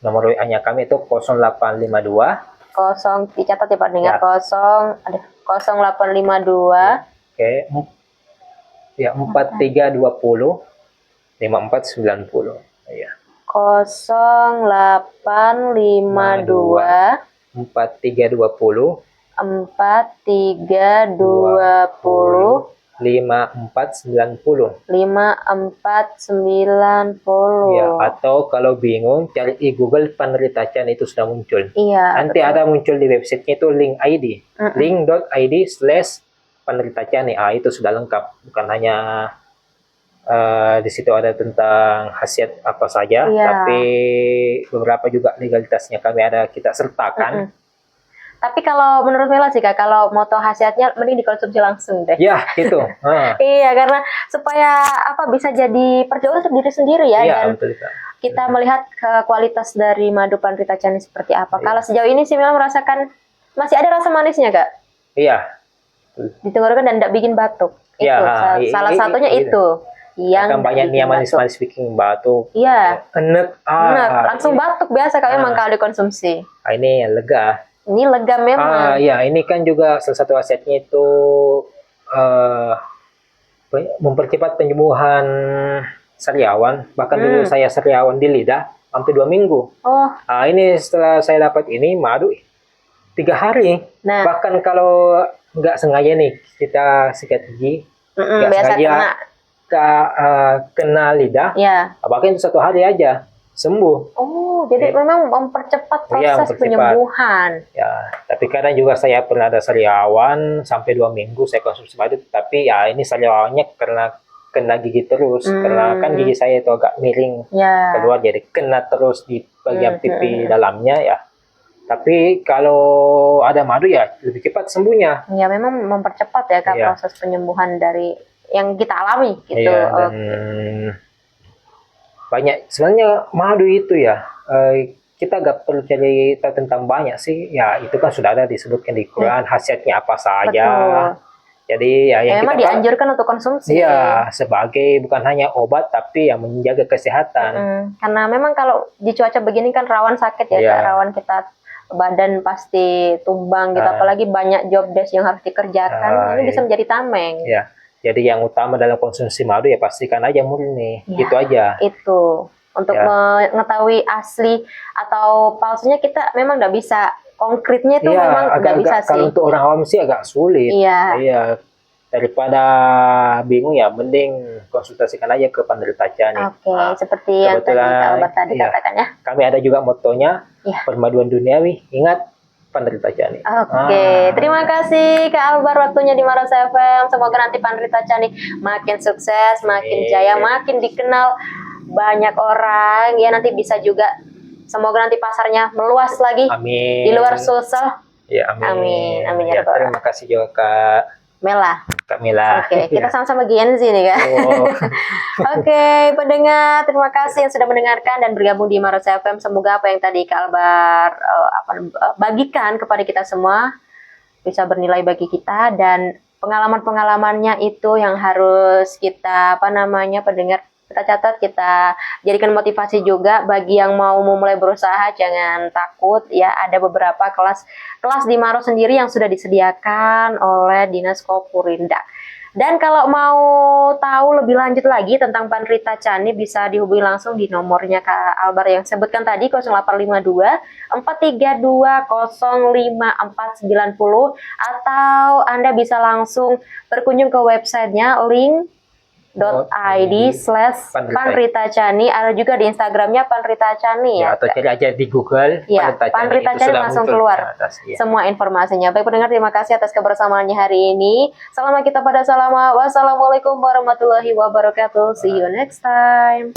Nomor WA-nya kami itu 0852. Dicatat ya Pak dengar 0852. Oke. Ya 4320 5490. Ya. 0852 4320 4320 5490. 5490. Ya, atau kalau bingung cari di Google Pandrita Chani itu sudah muncul. Iya. Nanti ada muncul di websitenya itu link ID. link.id/Pandrita Chani. Itu sudah lengkap. Bukan hanya di situ ada tentang khasiat apa saja, tapi beberapa juga legalitasnya kita sertakan. Tapi kalau menurut Mila sih Kak, kalau mau tahu khasiatnya mending dikonsumsi langsung deh. Ya, gitu. Iya, karena supaya bisa jadi perjuangan untuk diri sendiri ya. Dan betul, kita melihat kualitas dari madu Pandrita Chani seperti apa. Kalau sejauh ini sih Mila merasakan masih ada rasa manisnya Kak. Iya. Di tenggorokan dan tidak bikin batuk. Itu salah satunya itu. Yang banyak nih manis-manis bikin batuk. Iya. Enek. Langsung batuk biasa kalau memang kalau dikonsumsi. Ini lega. Ini lega memang. Ya, ini kan juga salah satu asetnya itu mempercepat penyembuhan sariawan. Bahkan dulu saya sariawan di lidah hampir 2 minggu. Ini setelah saya dapat ini madu 3 hari. Bahkan kalau nggak sengaja nih kita sikat gigi, nggak sengaja kena lidah, bahkan itu 1 hari aja sembuh. Jadi memang mempercepat proses penyembuhan. Ya, tapi kadang juga saya pernah ada sariawan sampai 2 minggu saya konsumsi madu, tapi ya ini sariawannya karena kena gigi terus, karena kan gigi saya itu agak miring keluar, jadi kena terus di bagian pipi dalamnya ya. Tapi kalau ada madu ya lebih cepat sembuhnya. Ya memang mempercepat ya Kak proses penyembuhan dari yang kita alami gitu. Dan banyak sebenarnya madu itu ya kita gak perlu cari tahu tentang banyak sih, ya itu kan sudah ada disebutkan di Quran khasiatnya apa saja. Jadi ya yang memang kita dianjurkan untuk konsumsi. Sebagai bukan hanya obat tapi yang menjaga kesehatan. Karena memang kalau di cuaca begini kan rawan sakit ya. Rawan kita badan pasti tumbang gitu, apalagi banyak job desk yang harus dikerjakan, ini bisa menjadi tameng. Ya, jadi yang utama dalam konsumsi madu ya pastikan aja murni, gitu aja. Itu untuk mengetahui asli atau palsunya kita memang nggak bisa, konkretnya itu memang nggak bisa sih. Kalau untuk orang awam sih agak sulit. Iya. Daripada bingung ya, mending konsultasikan aja ke penderita CANI. Seperti yang tadi Albert tadi katakan ya. Kami ada juga motonya, permaduan duniawi, ingat penderita CANI. Terima kasih Kak Albert waktunya di Maras FM. Semoga nanti penderita CANI makin sukses, makin jaya, makin dikenal banyak orang ya, nanti bisa juga, semoga nanti pasarnya meluas lagi di luar Sulsel. Ya, amin. Ya, terima kasih juga Kak Mela. Kita sama-sama Gen Z nih Kak. Pendengar, terima kasih yang sudah mendengarkan dan bergabung di Maras FM. Semoga apa yang tadi Kak Albert bagikan kepada kita semua bisa bernilai bagi kita, dan pengalaman-pengalamannya itu yang harus kita pendengar, kita catat, kita jadikan motivasi juga bagi yang mau memulai berusaha. Jangan takut ya, ada beberapa kelas di Maros sendiri yang sudah disediakan oleh Dinas Kopurindak. Dan kalau mau tahu lebih lanjut lagi tentang penderita CANI, bisa dihubungi langsung di nomornya Kak Albert yang sebutkan tadi, 0852 432 05490, atau Anda bisa langsung berkunjung ke websitenya link.id/Penderita CANI. Ada juga di Instagramnya Penderita CANI ya. Atau cari aja di Google Penderita CANI langsung keluar semua informasinya. Baik pendengar, terima kasih atas kebersamaannya hari ini. Selama kita pada salama. Wassalamualaikum warahmatullahi wabarakatuh. See you next time.